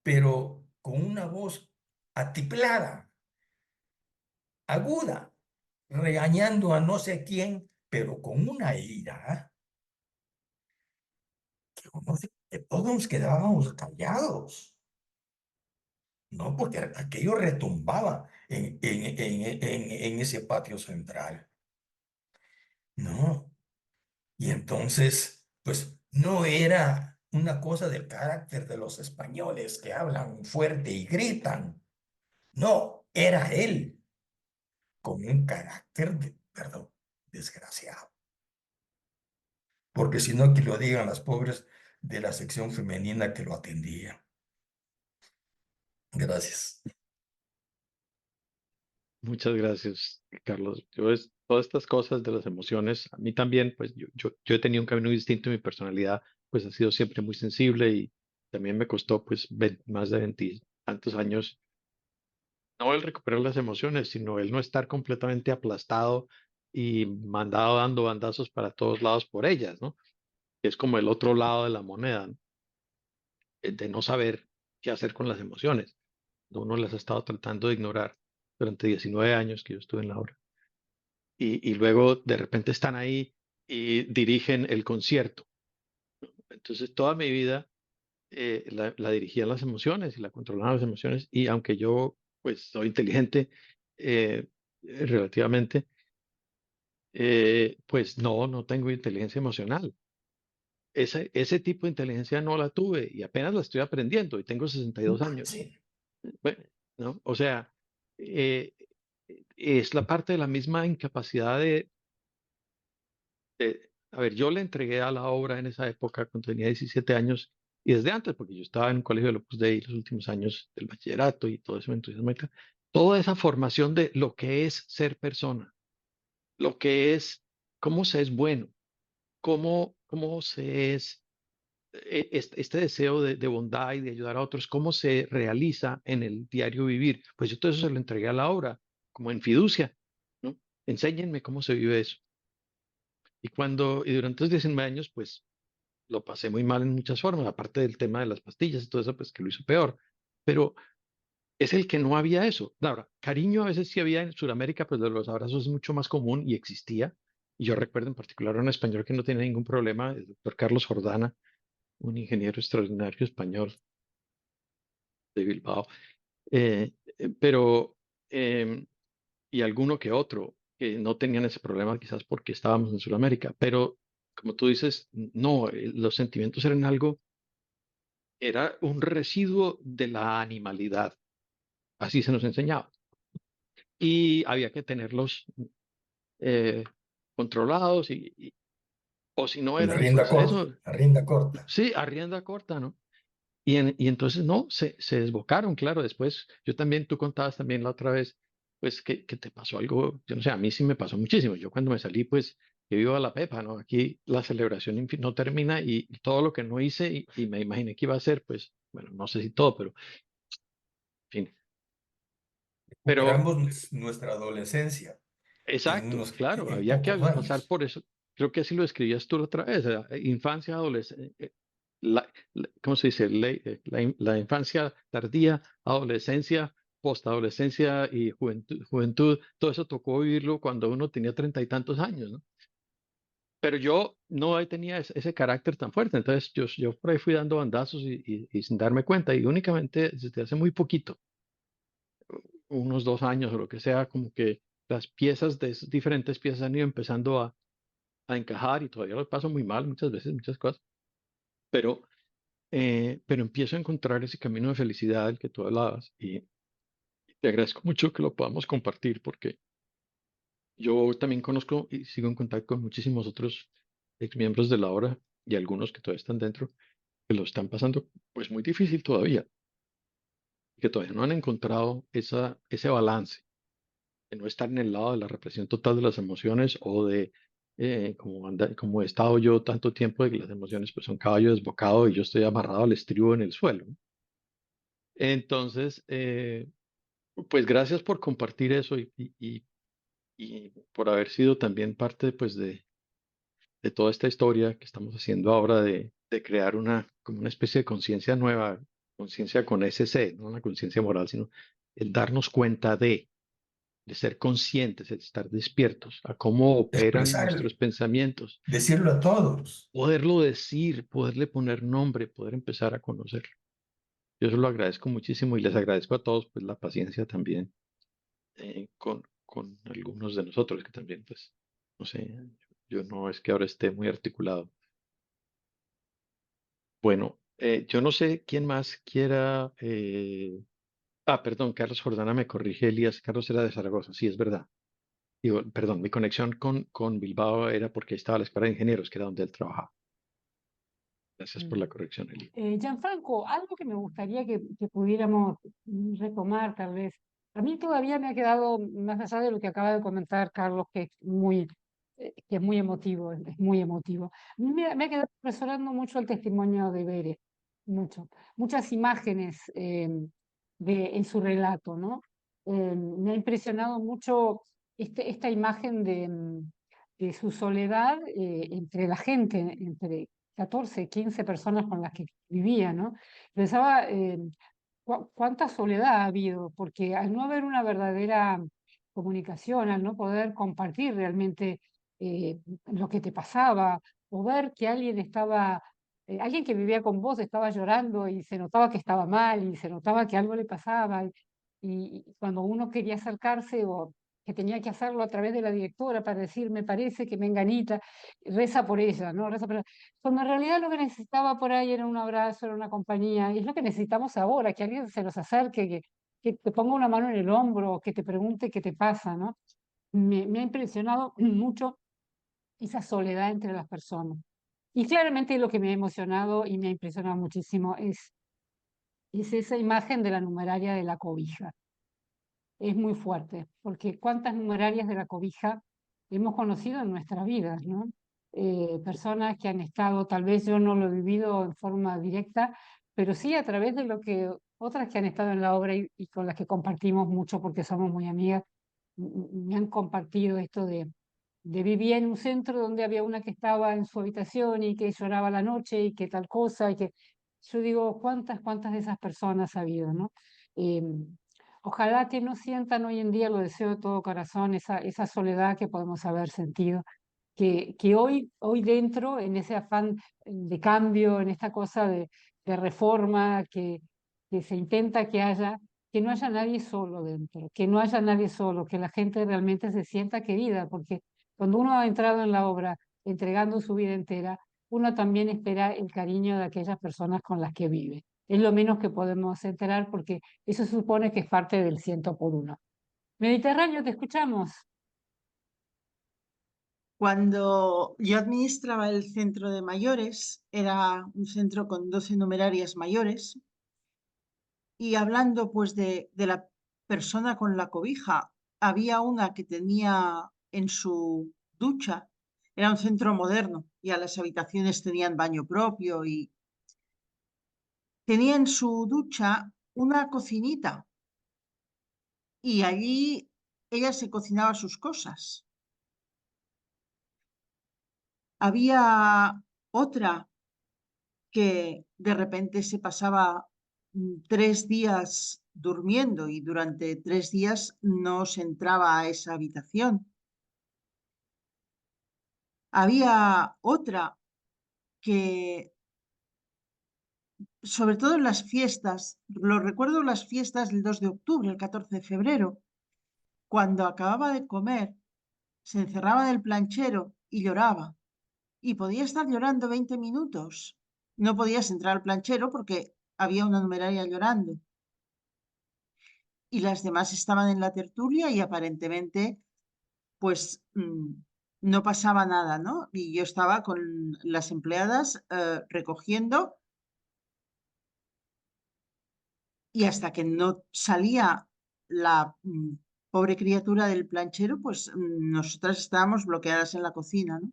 pero con una voz atiplada, aguda, regañando a no sé quién, pero con una ira que todos nos quedábamos callados, ¿no? Porque aquello retumbaba en ese patio central, ¿no? Y entonces, pues no era una cosa del carácter de los españoles que hablan fuerte y gritan. No, era él con un carácter, perdón, desgraciado. Porque si no, que lo digan las pobres de la sección femenina que lo atendía. Gracias. Muchas gracias, Carlos. Todas estas cosas de las emociones, a mí también, pues yo he tenido un camino distinto, mi personalidad pues ha sido siempre muy sensible y también me costó pues más de 20 tantos años, no el recuperar las emociones, sino el no estar completamente aplastado y mandado dando bandazos para todos lados por ellas, ¿no? Es como el otro lado de la moneda, ¿no? De no saber qué hacer con las emociones. Uno las ha estado tratando de ignorar durante 19 años que yo estuve en la obra. Y luego de repente están ahí y dirigen el concierto. Entonces toda mi vida la dirigían las emociones y la controlaban las emociones y aunque yo pues soy inteligente relativamente, pues no tengo inteligencia emocional. Ese tipo de inteligencia no la tuve y apenas la estoy aprendiendo y tengo 62 años. Sí. Bueno, ¿no? O sea, eh, es la parte de la misma incapacidad a ver, yo le entregué a la obra en esa época cuando tenía 17 años y desde antes, porque yo estaba en un colegio de Opus Dei los últimos años del bachillerato y todo eso me entusiasmó. Toda esa formación de lo que es ser persona, lo que es, cómo se es bueno, cómo se es este deseo de bondad y de ayudar a otros, cómo se realiza en el diario vivir. Pues yo todo eso se lo entregué a la obra, como en fiducia, ¿no? Enséñenme cómo se vive eso. Y durante los 19 años, pues lo pasé muy mal en muchas formas, aparte del tema de las pastillas y todo eso, pues que lo hizo peor. Pero es el que no había eso. Ahora, cariño a veces sí había en Sudamérica, pues de los abrazos es mucho más común y existía. Y yo recuerdo en particular a un español que no tiene ningún problema, el doctor Carlos Jordana, un ingeniero extraordinario español de Bilbao. Pero, y alguno que otro que no tenían ese problema quizás porque estábamos en Sudamérica. Pero, como tú dices, no, los sentimientos eran algo, era un residuo de la animalidad. Así se nos enseñaba. y había que tenerlos controlados o si no Con la eran, rienda pues corta, eso, la rienda corta. sí, a rienda corta, ¿no? Y entonces no, se desbocaron, claro. Después, yo también, tú contabas también la otra vez, pues que te pasó algo, yo no sé, a mí sí me pasó muchísimo. Yo cuando me salí, pues, que viva la pepa, ¿no? Aquí la celebración no termina y todo lo que no hice y me imaginé que iba a hacer, pues, bueno, no sé si todo, pero, en fin. Pero, Recuperamos nuestra adolescencia en exacto, unos, claro, en había que pocos pasar años. por eso. Creo que así lo escribías tú la otra vez, infancia, adolescencia, ¿cómo se dice? La infancia tardía, adolescencia, postadolescencia y juventud, todo eso tocó vivirlo cuando uno tenía 30 y tantos años, ¿no? Pero yo no tenía ese carácter tan fuerte, entonces yo por ahí fui dando bandazos y sin darme cuenta, y únicamente desde hace muy poquito, unos 2 años o lo que sea, como que las piezas de esas diferentes piezas han ido empezando a encajar y todavía lo paso muy mal muchas veces, muchas cosas, pero, pero empiezo a encontrar ese camino de felicidad del que tú hablabas y te agradezco mucho que lo podamos compartir porque yo también conozco y sigo en contacto con muchísimos otros exmiembros de la obra y algunos que todavía están dentro, que lo están pasando pues muy difícil todavía, que todavía no han encontrado ese balance de no estar en el lado de la represión total de las emociones o de como he estado yo tanto tiempo de que las emociones pues son caballo desbocado y yo estoy amarrado al estribo en el suelo, ¿no? Entonces, pues gracias por compartir eso y por haber sido también parte pues de toda esta historia que estamos haciendo ahora de crear como una especie de conciencia nueva, conciencia con ese C, no una conciencia moral, sino el darnos cuenta de ser conscientes, de estar despiertos a cómo operan Expresar, nuestros pensamientos, decirlo a todos. poderlo decir, poderle poner nombre, poder empezar a conocerlo. Yo eso lo agradezco muchísimo y les agradezco a todos pues la paciencia también con algunos de nosotros que también pues, no sé, yo no es que ahora esté muy articulado. Bueno, yo no sé quién más quiera. Perdón, Carlos Jordana me corrige, Elías. Carlos era de Zaragoza, sí, es verdad. Digo, perdón, mi conexión con Bilbao era porque ahí estaba la Escuela de Ingenieros, que era donde él trabajaba. Gracias por la Mm. corrección, Eli. Gianfranco, algo que me gustaría que pudiéramos retomar tal vez. A mí todavía me ha quedado, más allá de lo que acaba de comentar Carlos, que es muy emotivo, es muy emotivo. A mí me ha quedado resonando mucho el testimonio de Bere, muchas imágenes en su relato, ¿no? Me ha impresionado mucho esta imagen de su soledad entre la gente, entre 14, 15 personas con las que vivía, ¿no? Pensaba cuánta soledad ha habido, porque al no haber una verdadera comunicación, al no poder compartir realmente lo que te pasaba, o ver que alguien que vivía con vos estaba llorando y se notaba que estaba mal y se notaba que algo le pasaba, y cuando uno quería acercarse o que tenía que hacerlo a través de la directora para decir, me parece que Menganita reza por ella, ¿no? Reza por ella. Cuando en realidad lo que necesitaba por ahí era un abrazo, era una compañía, y es lo que necesitamos ahora, que alguien se nos acerque, que te ponga una mano en el hombro, que te pregunte qué te pasa, ¿no? Me ha impresionado mucho esa soledad entre las personas. Y claramente lo que me ha emocionado y me ha impresionado muchísimo es esa imagen de la numeraria de la cobija. Es muy fuerte, porque cuántas numerarias de la cobija hemos conocido en nuestras vidas, ¿no? Personas que han estado, tal vez yo no lo he vivido en forma directa, pero sí a través de lo que otras que han estado en la obra y con las que compartimos mucho porque somos muy amigas, me han compartido esto de vivir en un centro donde había una que estaba en su habitación y que lloraba la noche y que tal cosa, y que yo digo, cuántas de esas personas ha habido, ¿no? Ojalá que no sientan hoy en día, lo deseo de todo corazón, esa soledad que podemos haber sentido, que hoy dentro, en ese afán de cambio, en esta cosa de reforma que se intenta que no haya nadie solo dentro, que no haya nadie solo, que la gente realmente se sienta querida, porque cuando uno ha entrado en la obra entregando su vida entera, uno también espera el cariño de aquellas personas con las que vive. Es lo menos que podemos esperar porque eso supone que es parte del 100 por 1. Mediterráneo, te escuchamos. Cuando yo administraba el centro de mayores, era un centro con 12 numerarias mayores, y hablando pues de la persona con la cobija, había una que tenía en su ducha, era un centro moderno, y a las habitaciones tenían baño propio y tenía en su ducha una cocinita y allí ella se cocinaba sus cosas. Había otra que de repente se pasaba 3 días durmiendo y durante 3 días no se entraba a esa habitación. Había otra que, sobre todo en las fiestas, lo recuerdo las fiestas del 2 de octubre, el 14 de febrero, cuando acababa de comer, se encerraba en el planchero y lloraba. Y podía estar llorando 20 minutos. No podías entrar al planchero porque había una numeraria llorando. Y las demás estaban en la tertulia y aparentemente, pues, no pasaba nada, ¿no? Y yo estaba con las empleadas recogiendo y hasta que no salía la pobre criatura del planchero, pues nosotras estábamos bloqueadas en la cocina, ¿no?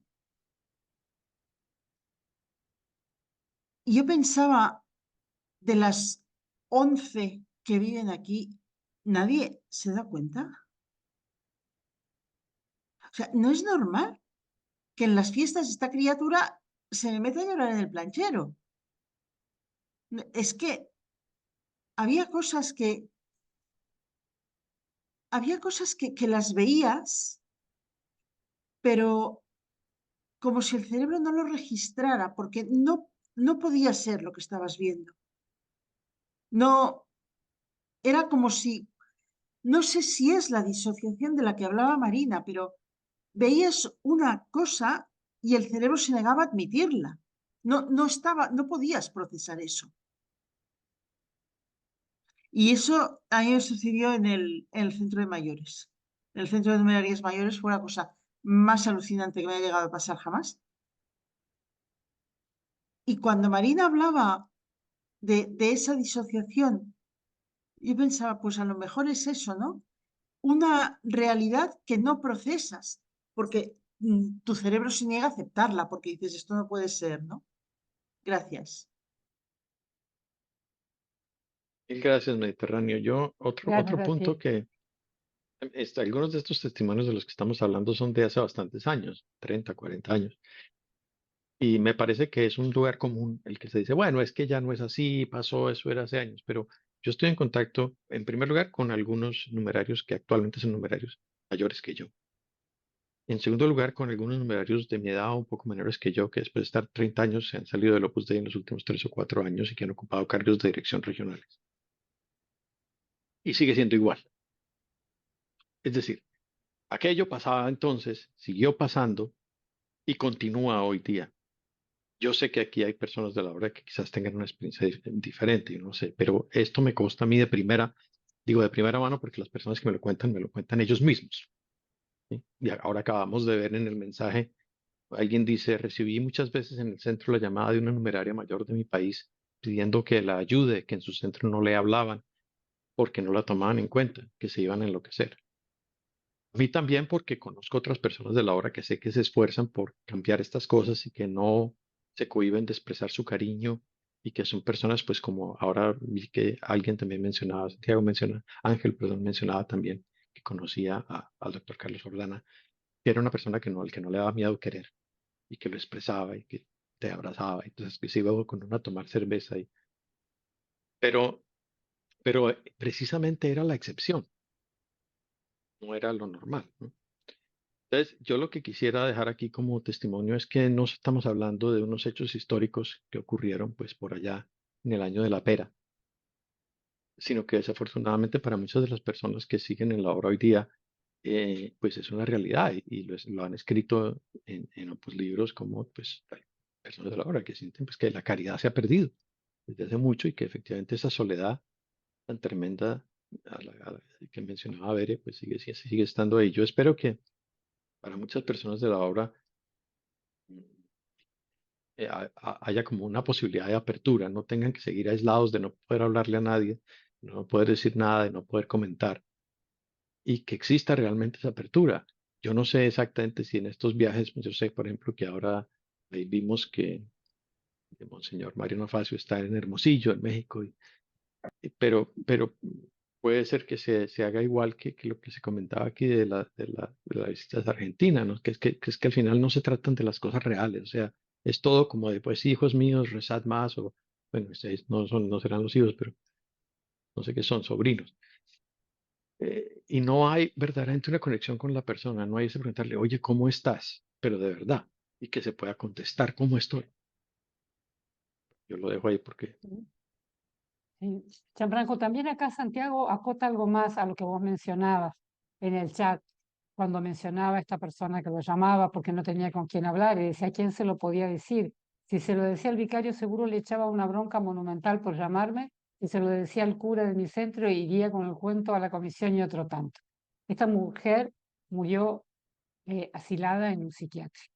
Y yo pensaba, de las 11 que viven aquí, ¿nadie se da cuenta? O sea, no es normal que en las fiestas esta criatura se me meta a llorar en el planchero. Es que había cosas que, que las veías, pero como si el cerebro no lo registrara, porque no podía ser lo que estabas viendo. No, era como si, no sé si es la disociación de la que hablaba Marina, pero veías una cosa y el cerebro se negaba a admitirla. No podías procesar eso. Y eso a mí me sucedió en el centro de mayores. En el centro de numerarias mayores fue la cosa más alucinante que me ha llegado a pasar jamás. Y cuando Marina hablaba de esa disociación, yo pensaba, pues a lo mejor es eso, ¿no? Una realidad que no procesas, porque tu cerebro se niega a aceptarla, porque dices, esto no puede ser, ¿no? Gracias. Mil gracias, Mediterráneo. Yo, Gracias otro a punto ti. que algunos de estos testimonios de los que estamos hablando son de hace bastantes años, 30, 40 años. Y me parece que es un lugar común el que se dice, bueno, es que ya no es así, pasó, eso era hace años, pero yo estoy en contacto, en primer lugar, con algunos numerarios que actualmente son numerarios mayores que yo. En segundo lugar, con algunos numerarios de mi edad o un poco menores que yo, que después de estar 30 años se han salido del Opus Dei en los últimos 3 o 4 años y que han ocupado cargos de dirección regionales. Y sigue siendo igual. Es decir, aquello pasaba entonces, siguió pasando y continúa hoy día. Yo sé que aquí hay personas de la hora que quizás tengan una experiencia diferente, yo no sé, pero esto me consta a mí de primera, digo de primera mano porque las personas que me lo cuentan ellos mismos. ¿Sí? Y ahora acabamos de ver en el mensaje, alguien dice, recibí muchas veces en el centro la llamada de una numeraria mayor de mi país pidiendo que la ayude, que en su centro no le hablaban porque no la tomaban en cuenta, que se iban a enloquecer. A mí también porque conozco otras personas de la hora que sé que se esfuerzan por cambiar estas cosas y que no se cohíben de expresar su cariño y que son personas, pues como ahora vi que alguien también mencionaba, Santiago menciona, Ángel, perdón, mencionaba también que conocía al doctor Carlos Ordana, que era una persona que no, al que no le daba miedo querer y que lo expresaba y que te abrazaba, entonces que se iba con uno a tomar cerveza y, pero, pero precisamente era la excepción, no era lo normal, ¿no? Entonces, yo lo que quisiera dejar aquí como testimonio es que no estamos hablando de unos hechos históricos que ocurrieron pues por allá en el año de la pera, sino que desafortunadamente para muchas de las personas que siguen en la obra hoy día, pues es una realidad y lo han escrito en otros libros como pues hay personas de la obra que sienten pues que la caridad se ha perdido desde hace mucho y que efectivamente esa soledad tan tremenda que mencionaba Bere, pues sigue estando ahí. Yo espero que para muchas personas de la obra haya como una posibilidad de apertura, no tengan que seguir aislados de no poder hablarle a nadie, de no poder decir nada, de no poder comentar, y que exista realmente esa apertura. Yo no sé exactamente si en estos viajes, pues yo sé, por ejemplo, que ahora ahí vimos que Monseñor Mariano Facio está en Hermosillo, en México, pero puede ser que se haga igual que lo que se comentaba aquí de las visitas a Argentina, ¿no? Que es que al final no se tratan de las cosas reales, o sea, es todo como de, pues, hijos míos, rezad más, o, bueno, ustedes no serán los hijos, pero no sé qué son, sobrinos. Y no hay verdaderamente una conexión con la persona, no hay ese preguntarle, oye, ¿cómo estás? Pero de verdad, y que se pueda contestar cómo estoy. Yo lo dejo ahí porque Sí. Gianfranco, también acá Santiago acota algo más a lo que vos mencionabas en el chat, cuando mencionaba a esta persona que lo llamaba porque no tenía con quién hablar y decía a quién se lo podía decir. Si se lo decía al vicario, seguro le echaba una bronca monumental por llamarme. Si se lo decía al cura de mi centro, iría con el cuento a la comisión y otro tanto. Esta mujer murió asilada en un psiquiátrico.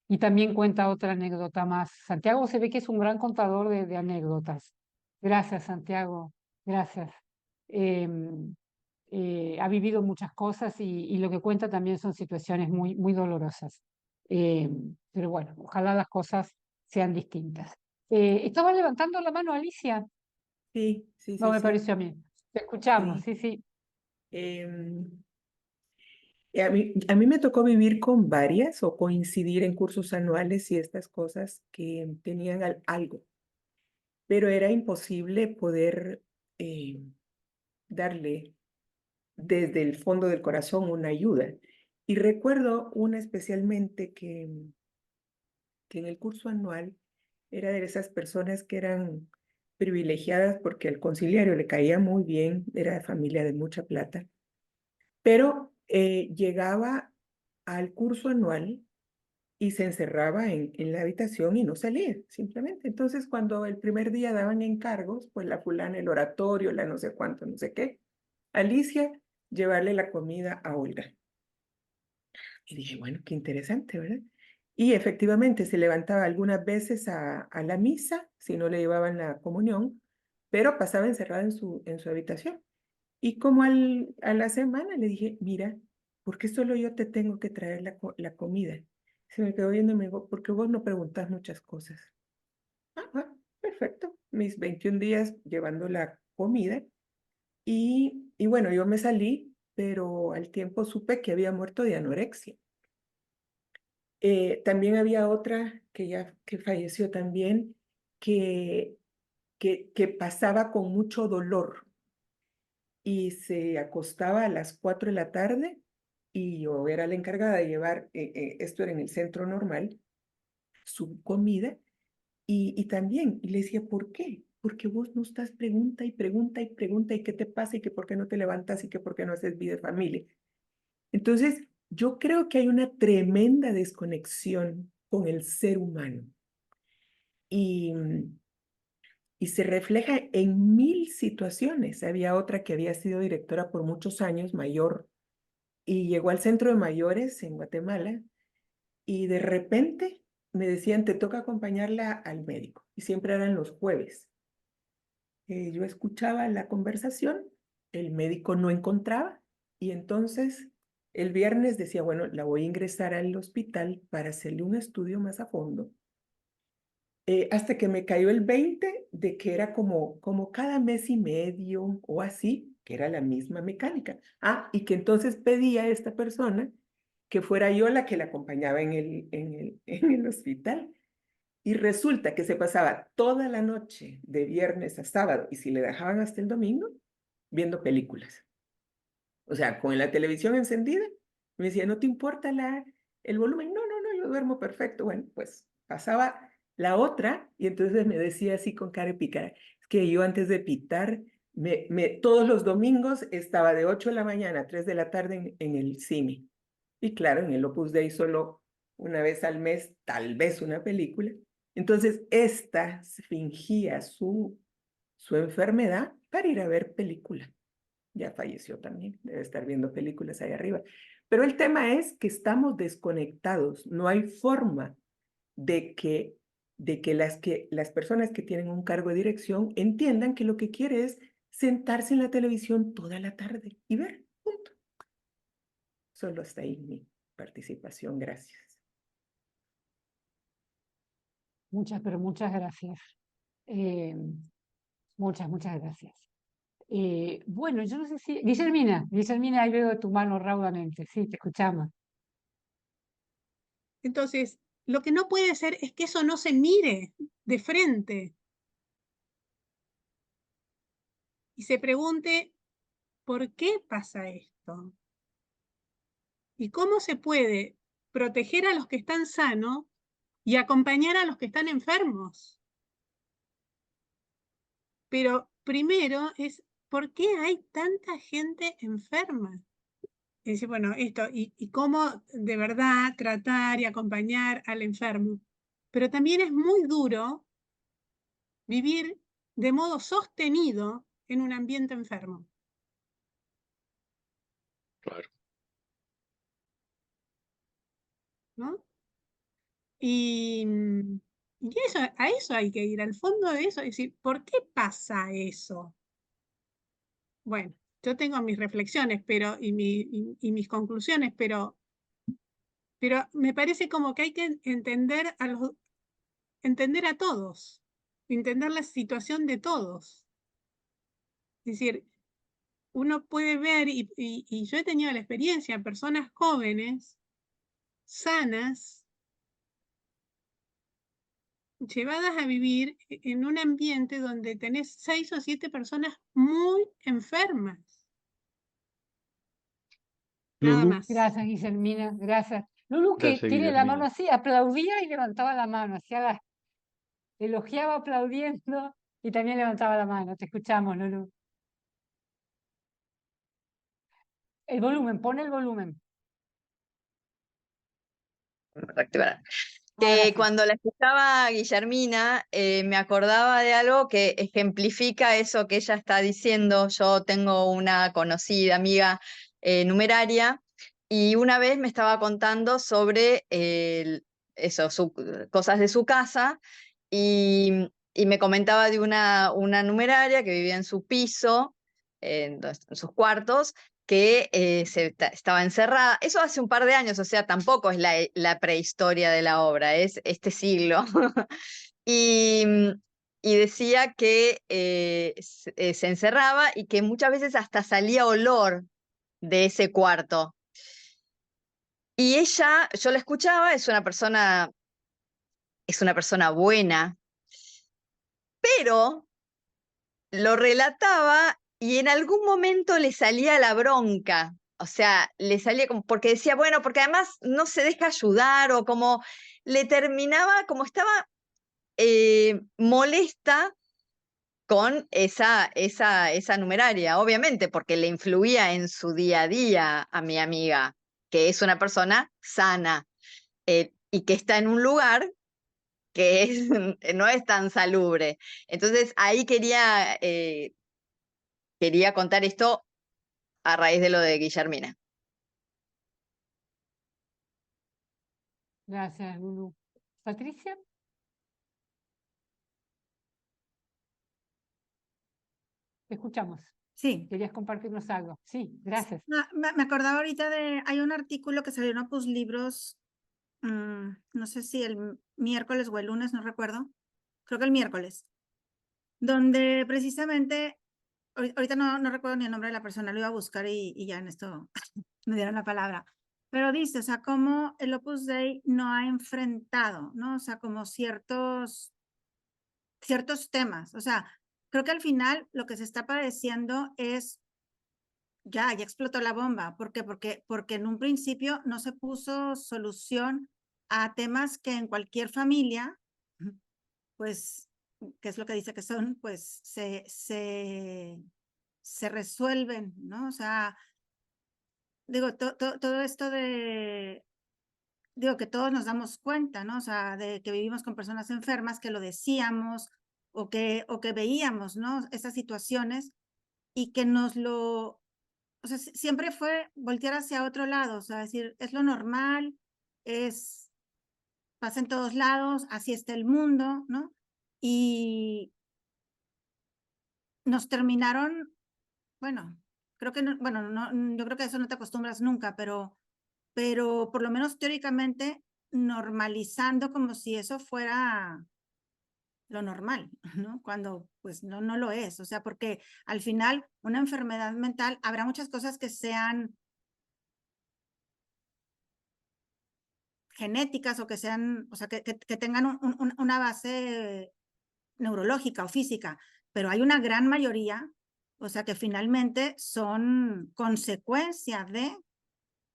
Y también cuenta otra anécdota más. Santiago se ve que es un gran contador de anécdotas. Gracias, Santiago. Gracias. Em, ha vivido muchas cosas y lo que cuenta también son situaciones muy, muy dolorosas. Pero bueno, ojalá las cosas sean distintas. Estaba levantando la mano, Alicia. Sí, No me sí. pareció a mí. Te escuchamos, Sí. sí. Em, a mí me tocó vivir con varias o coincidir en cursos anuales y estas cosas que tenían algo, pero era imposible poder darle desde el fondo del corazón una ayuda. Y recuerdo una especialmente que en el curso anual era de esas personas que eran privilegiadas porque al conciliario le caía muy bien, era de familia de mucha plata, pero llegaba al curso anual y se encerraba en la habitación y no salía, simplemente. Entonces, cuando el primer día daban encargos, pues la fulana, el oratorio, la no sé cuánto, no sé qué, Alicia, llevarle la comida a Olga. Y dije, bueno, qué interesante, ¿verdad? Y efectivamente se levantaba algunas veces a la misa, si no le llevaban la comunión, pero pasaba encerrada en su habitación. Y como a la semana le dije, mira, ¿por qué solo yo te tengo que traer la comida? Se me quedó viendo y me dijo, porque vos no preguntas muchas cosas. Perfecto. Mis 21 días llevando la comida. Y bueno, yo me salí, pero al tiempo supe que había muerto de anorexia. También había otra que falleció también, que pasaba con mucho dolor y se acostaba a las 4 de la tarde y yo era la encargada de llevar, esto era en el centro normal, su comida y también, y le decía, ¿por qué? Porque vos no estás pregunta y pregunta y pregunta y qué te pasa y que por qué no te levantas y que por qué no haces vida de familia. Entonces, yo creo que hay una tremenda desconexión con el ser humano y, y se refleja en 1000 situaciones. Había otra que había sido directora por muchos años, mayor, y llegó al centro de mayores en Guatemala y de repente me decían, te toca acompañarla al médico y siempre eran los jueves. Yo escuchaba la conversación, el médico no encontraba y entonces el viernes decía, bueno, la voy a ingresar al hospital para hacerle un estudio más a fondo. Hasta que me cayó el 20 de que era como cada mes y medio o así, que era la misma mecánica. Y que entonces pedía a esta persona que fuera yo la que la acompañaba en el hospital. Y resulta que se pasaba toda la noche, de viernes a sábado, y si le dejaban hasta el domingo, viendo películas. O sea, con la televisión encendida, me decía, ¿no te importa el volumen? No, yo duermo perfecto. Bueno, pues pasaba la otra, y entonces me decía así con cara de pícara, es que yo antes de pitar, todos los domingos estaba de 8 de la mañana a 3 de la tarde en el cine. Y claro, en el Opus Dei solo una vez al mes, tal vez una película. Entonces, esta fingía su enfermedad para ir a ver película. ya falleció también, debe estar viendo películas ahí arriba. Pero el tema es que estamos desconectados, no hay forma de que las personas que tienen un cargo de dirección entiendan que lo que quiere es sentarse en la televisión toda la tarde y ver, punto. Solo hasta ahí mi participación, gracias. Muchas, pero muchas gracias. Muchas gracias. Bueno, yo no sé si... Guillermina, ahí veo tu mano raudamente. Sí, te escuchamos. Entonces, lo que no puede ser es que eso no se mire de frente y se pregunte, ¿por qué pasa esto? ¿Y cómo se puede proteger a los que están sanos y acompañar a los que están enfermos? Pero primero es, ¿por qué hay tanta gente enferma? Es decir, bueno, esto, y cómo de verdad tratar y acompañar al enfermo. Pero también es muy duro vivir de modo sostenido en un ambiente enfermo. Claro. ¿No? Y eso, a eso hay que ir, al fondo de eso, es decir, ¿por qué pasa eso? Bueno, yo tengo mis reflexiones y mis conclusiones, pero me parece como que hay que entender a todos, entender la situación de todos. Es decir, uno puede ver, y yo he tenido la experiencia, personas jóvenes, sanas, llevadas a vivir en un ambiente donde tenés 6 o 7 personas muy enfermas. Nada Lulu, más. Gracias, Guillermina, gracias. Lulu, que gracias, tiene la mano Guillermina. así, aplaudía y levantaba la mano, elogiaba aplaudiendo y también levantaba la mano. Te escuchamos, Lulu. El volumen, pon el volumen. Reactivar. Ahora Que sí. cuando la escuchaba a Guillermina, me acordaba de algo que ejemplifica eso que ella está diciendo. Yo tengo una conocida amiga numeraria y una vez me estaba contando sobre cosas de su casa y me comentaba de una numeraria que vivía en su piso, en sus cuartos, que estaba encerrada. Eso hace un par de años, o sea, tampoco es la prehistoria de la obra, es este siglo. Y, y decía que se encerraba y que muchas veces hasta salía olor de ese cuarto. Y ella, yo la escuchaba, es una persona buena, pero lo relataba y en algún momento le salía la bronca. O sea, le salía como, porque decía, bueno, porque además no se deja ayudar o como le terminaba, como estaba molesta con esa numeraria, obviamente, porque le influía en su día a día a mi amiga, que es una persona sana y que está en un lugar que no es tan salubre. Entonces ahí quería contar esto a raíz de lo de Guillermina. Gracias, Lulu. Patricia. Te escuchamos. Sí. ¿Querías compartirnos algo? Sí, gracias. Me acordaba ahorita hay un artículo que salió en Opus Libros, no sé si el miércoles o el lunes, no recuerdo, creo que el miércoles, donde precisamente, ahorita no recuerdo ni el nombre de la persona, lo iba a buscar y ya en esto me dieron la palabra, pero dice, o sea, cómo el Opus Dei no ha enfrentado, ¿no? O sea, como ciertos temas, o sea, creo que al final lo que se está padeciendo es ya explotó la bomba. ¿Por qué? Porque en un principio no se puso solución a temas que en cualquier familia, pues, ¿qué es lo que dice que son? Pues se resuelven, ¿no? O sea, digo, todo esto digo, que todos nos damos cuenta, ¿no? O sea, de que vivimos con personas enfermas, que lo decíamos o que veíamos, ¿no? Esas situaciones y que nos lo o sea, siempre fue voltear hacia otro lado, o sea, decir, es lo normal, pasa en todos lados, así está el mundo, ¿no? Y nos terminaron, bueno, creo que no, bueno, no, yo creo que a eso no te acostumbras nunca, pero por lo menos teóricamente normalizando como si eso fuera lo normal, ¿no? Cuando pues no lo es, o sea, porque al final una enfermedad mental habrá muchas cosas que sean genéticas o que sean, o sea, que tengan una base neurológica o física, pero hay una gran mayoría, o sea, que finalmente son consecuencia de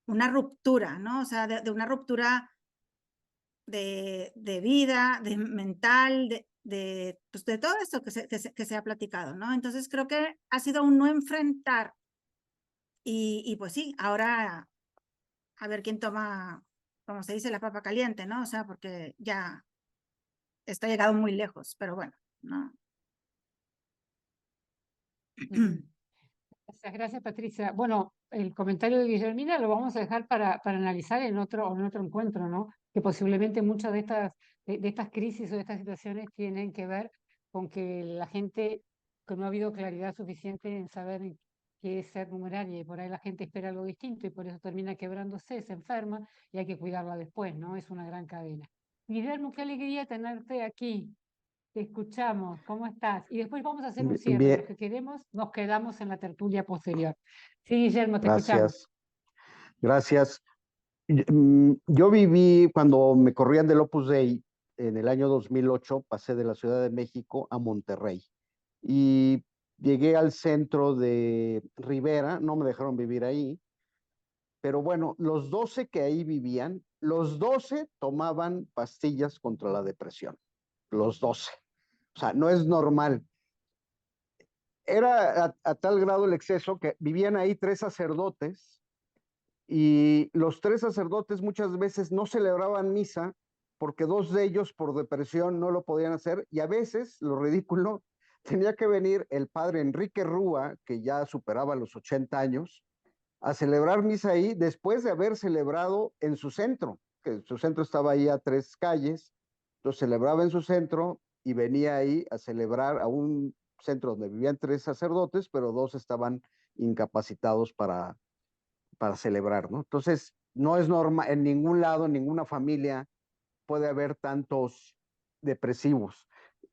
una ruptura, ¿no? O sea, de una ruptura de vida, de mental, pues de todo esto que se ha platicado, ¿no? Entonces creo que ha sido un no enfrentar y pues sí, ahora a ver quién toma, como se dice, la papa caliente, ¿no? O sea, porque ya está llegado muy lejos, pero bueno, ¿no? Gracias, Patricia. Bueno, el comentario de Guillermina lo vamos a dejar para analizar en otro encuentro, ¿no? Que posiblemente muchas de estas crisis o de estas situaciones tienen que ver con que la gente, que no ha habido claridad suficiente en saber qué es ser numeraria y por ahí la gente espera algo distinto y por eso termina quebrándose, se enferma y hay que cuidarla después, ¿no? Es una gran cadena. Guillermo, qué alegría tenerte aquí. Te escuchamos, ¿cómo estás? Y después vamos a hacer un cierre. Bien, Los que queremos, nos quedamos en la tertulia posterior. Sí, Guillermo, te escuchamos. gracias, gracias. Yo viví cuando me corrían del Opus Dei en el año 2008, pasé de la Ciudad de México a Monterrey y llegué al centro de Rivera, no me dejaron vivir ahí, pero bueno, los 12 que ahí vivían, los 12 tomaban pastillas contra la depresión, los 12. O sea, no es normal. Era a tal grado el exceso que vivían ahí 3 sacerdotes y los 3 sacerdotes muchas veces no celebraban misa porque 2 de ellos por depresión no lo podían hacer y a veces, lo ridículo, tenía que venir el padre Enrique Rúa, que ya superaba los 80 años, a celebrar misa ahí después de haber celebrado en su centro, que su centro estaba ahí a 3 calles, entonces celebraba en su centro y venía ahí a celebrar a un centro donde vivían 3 sacerdotes, pero 2 estaban incapacitados para celebrar, ¿no? Entonces, no es normal, en ningún lado, en ninguna familia puede haber tantos depresivos.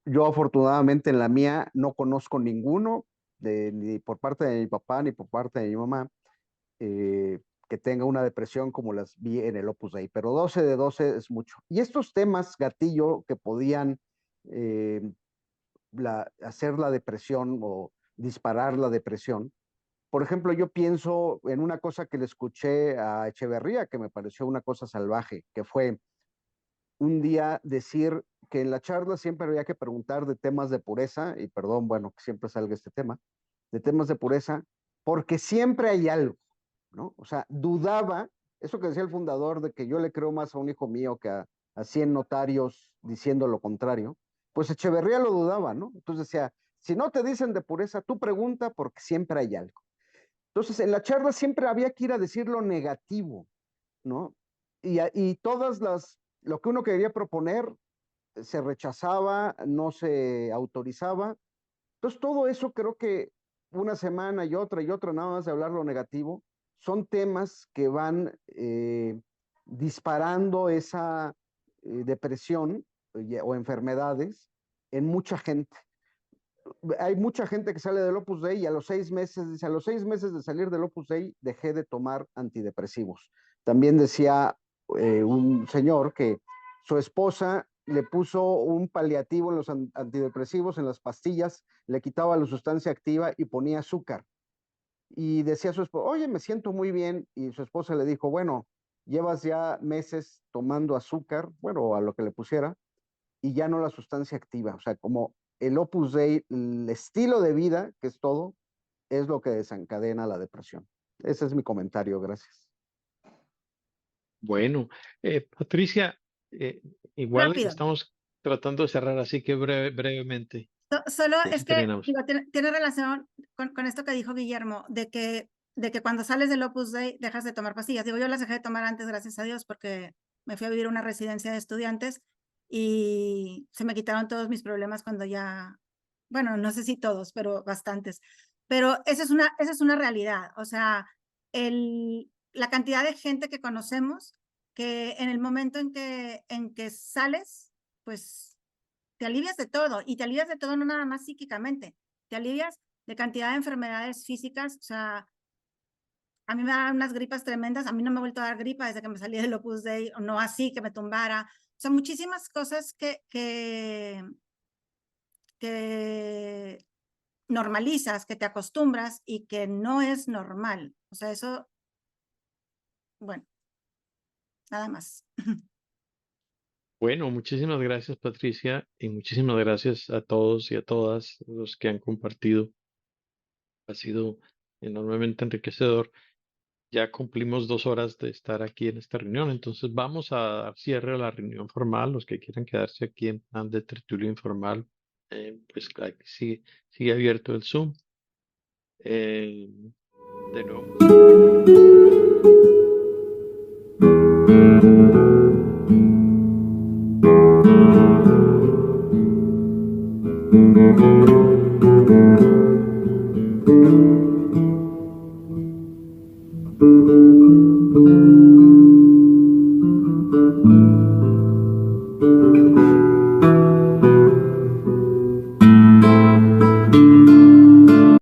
Yo afortunadamente en la mía no conozco ninguno, ni por parte de mi papá ni por parte de mi mamá, que tenga una depresión como las vi en el Opus Dei, pero 12 de 12 es mucho. Y estos temas gatillo que podían eh, hacer la depresión o disparar la depresión, por ejemplo, yo pienso en una cosa que le escuché a Echeverría, que me pareció una cosa salvaje, que fue un día decir que en la charla siempre había que preguntar de temas de pureza, y perdón, bueno, que siempre salga este tema, de temas de pureza, porque siempre hay algo, ¿no? O sea, dudaba, eso que decía el fundador de que yo le creo más a un hijo mío que a 100 notarios diciendo lo contrario, pues Echeverría lo dudaba, ¿no? Entonces decía, si no te dicen de pureza, tú pregunta porque siempre hay algo. Entonces, en la charla siempre había que ir a decir lo negativo, ¿no? Y lo que uno quería proponer se rechazaba, no se autorizaba. Entonces, todo eso creo que una semana y otra, nada más de hablar lo negativo, son temas que van disparando esa depresión o enfermedades en mucha gente. Hay mucha gente que sale del Opus Dei y a los 6 meses, dice, a los 6 meses de salir del Opus Dei dejé de tomar antidepresivos. También decía un señor que su esposa le puso un paliativo en los antidepresivos, en las pastillas, le quitaba la sustancia activa y ponía azúcar. Y decía a su esposa, oye, me siento muy bien. Y su esposa le dijo, bueno, llevas ya meses tomando azúcar, bueno, a lo que le pusiera, y ya no la sustancia activa. O sea, como el Opus Dei, el estilo de vida, que es todo, es lo que desencadena la depresión. Ese es mi comentario, gracias. Bueno, Patricia, igual Rápido. estamos tratando de cerrar, así que brevemente, Solo y es así que terminamos. digo, tiene relación con esto que dijo Guillermo, de que de que cuando sales del Opus Dei dejas de tomar pastillas. Digo, yo las dejé de tomar antes, gracias a Dios, porque me fui a vivir a una residencia de estudiantes y se me quitaron todos mis problemas cuando ya, bueno, no sé si todos, pero bastantes. Pero esa es una realidad. O sea, la cantidad de gente que conocemos que en el momento en que sales, pues te alivias de todo, y te alivias de todo no nada más psíquicamente, te alivias de cantidad de enfermedades físicas. O sea, a mí me dan unas gripas tremendas, a mí no me ha vuelto a dar gripa desde que me salí del Opus Dei, o no así, que me tumbara. O sea, muchísimas cosas que normalizas, que te acostumbras y que no es normal. O sea, eso, bueno, nada más. Bueno, muchísimas gracias, Patricia, y muchísimas gracias a todos y a todas los que han compartido. Ha sido enormemente enriquecedor. Ya cumplimos 2 horas de estar aquí en esta reunión, entonces vamos a dar cierre a la reunión formal. Los que quieran quedarse aquí en plan de tertulia informal, pues aquí sigue abierto el Zoom. De nuevo.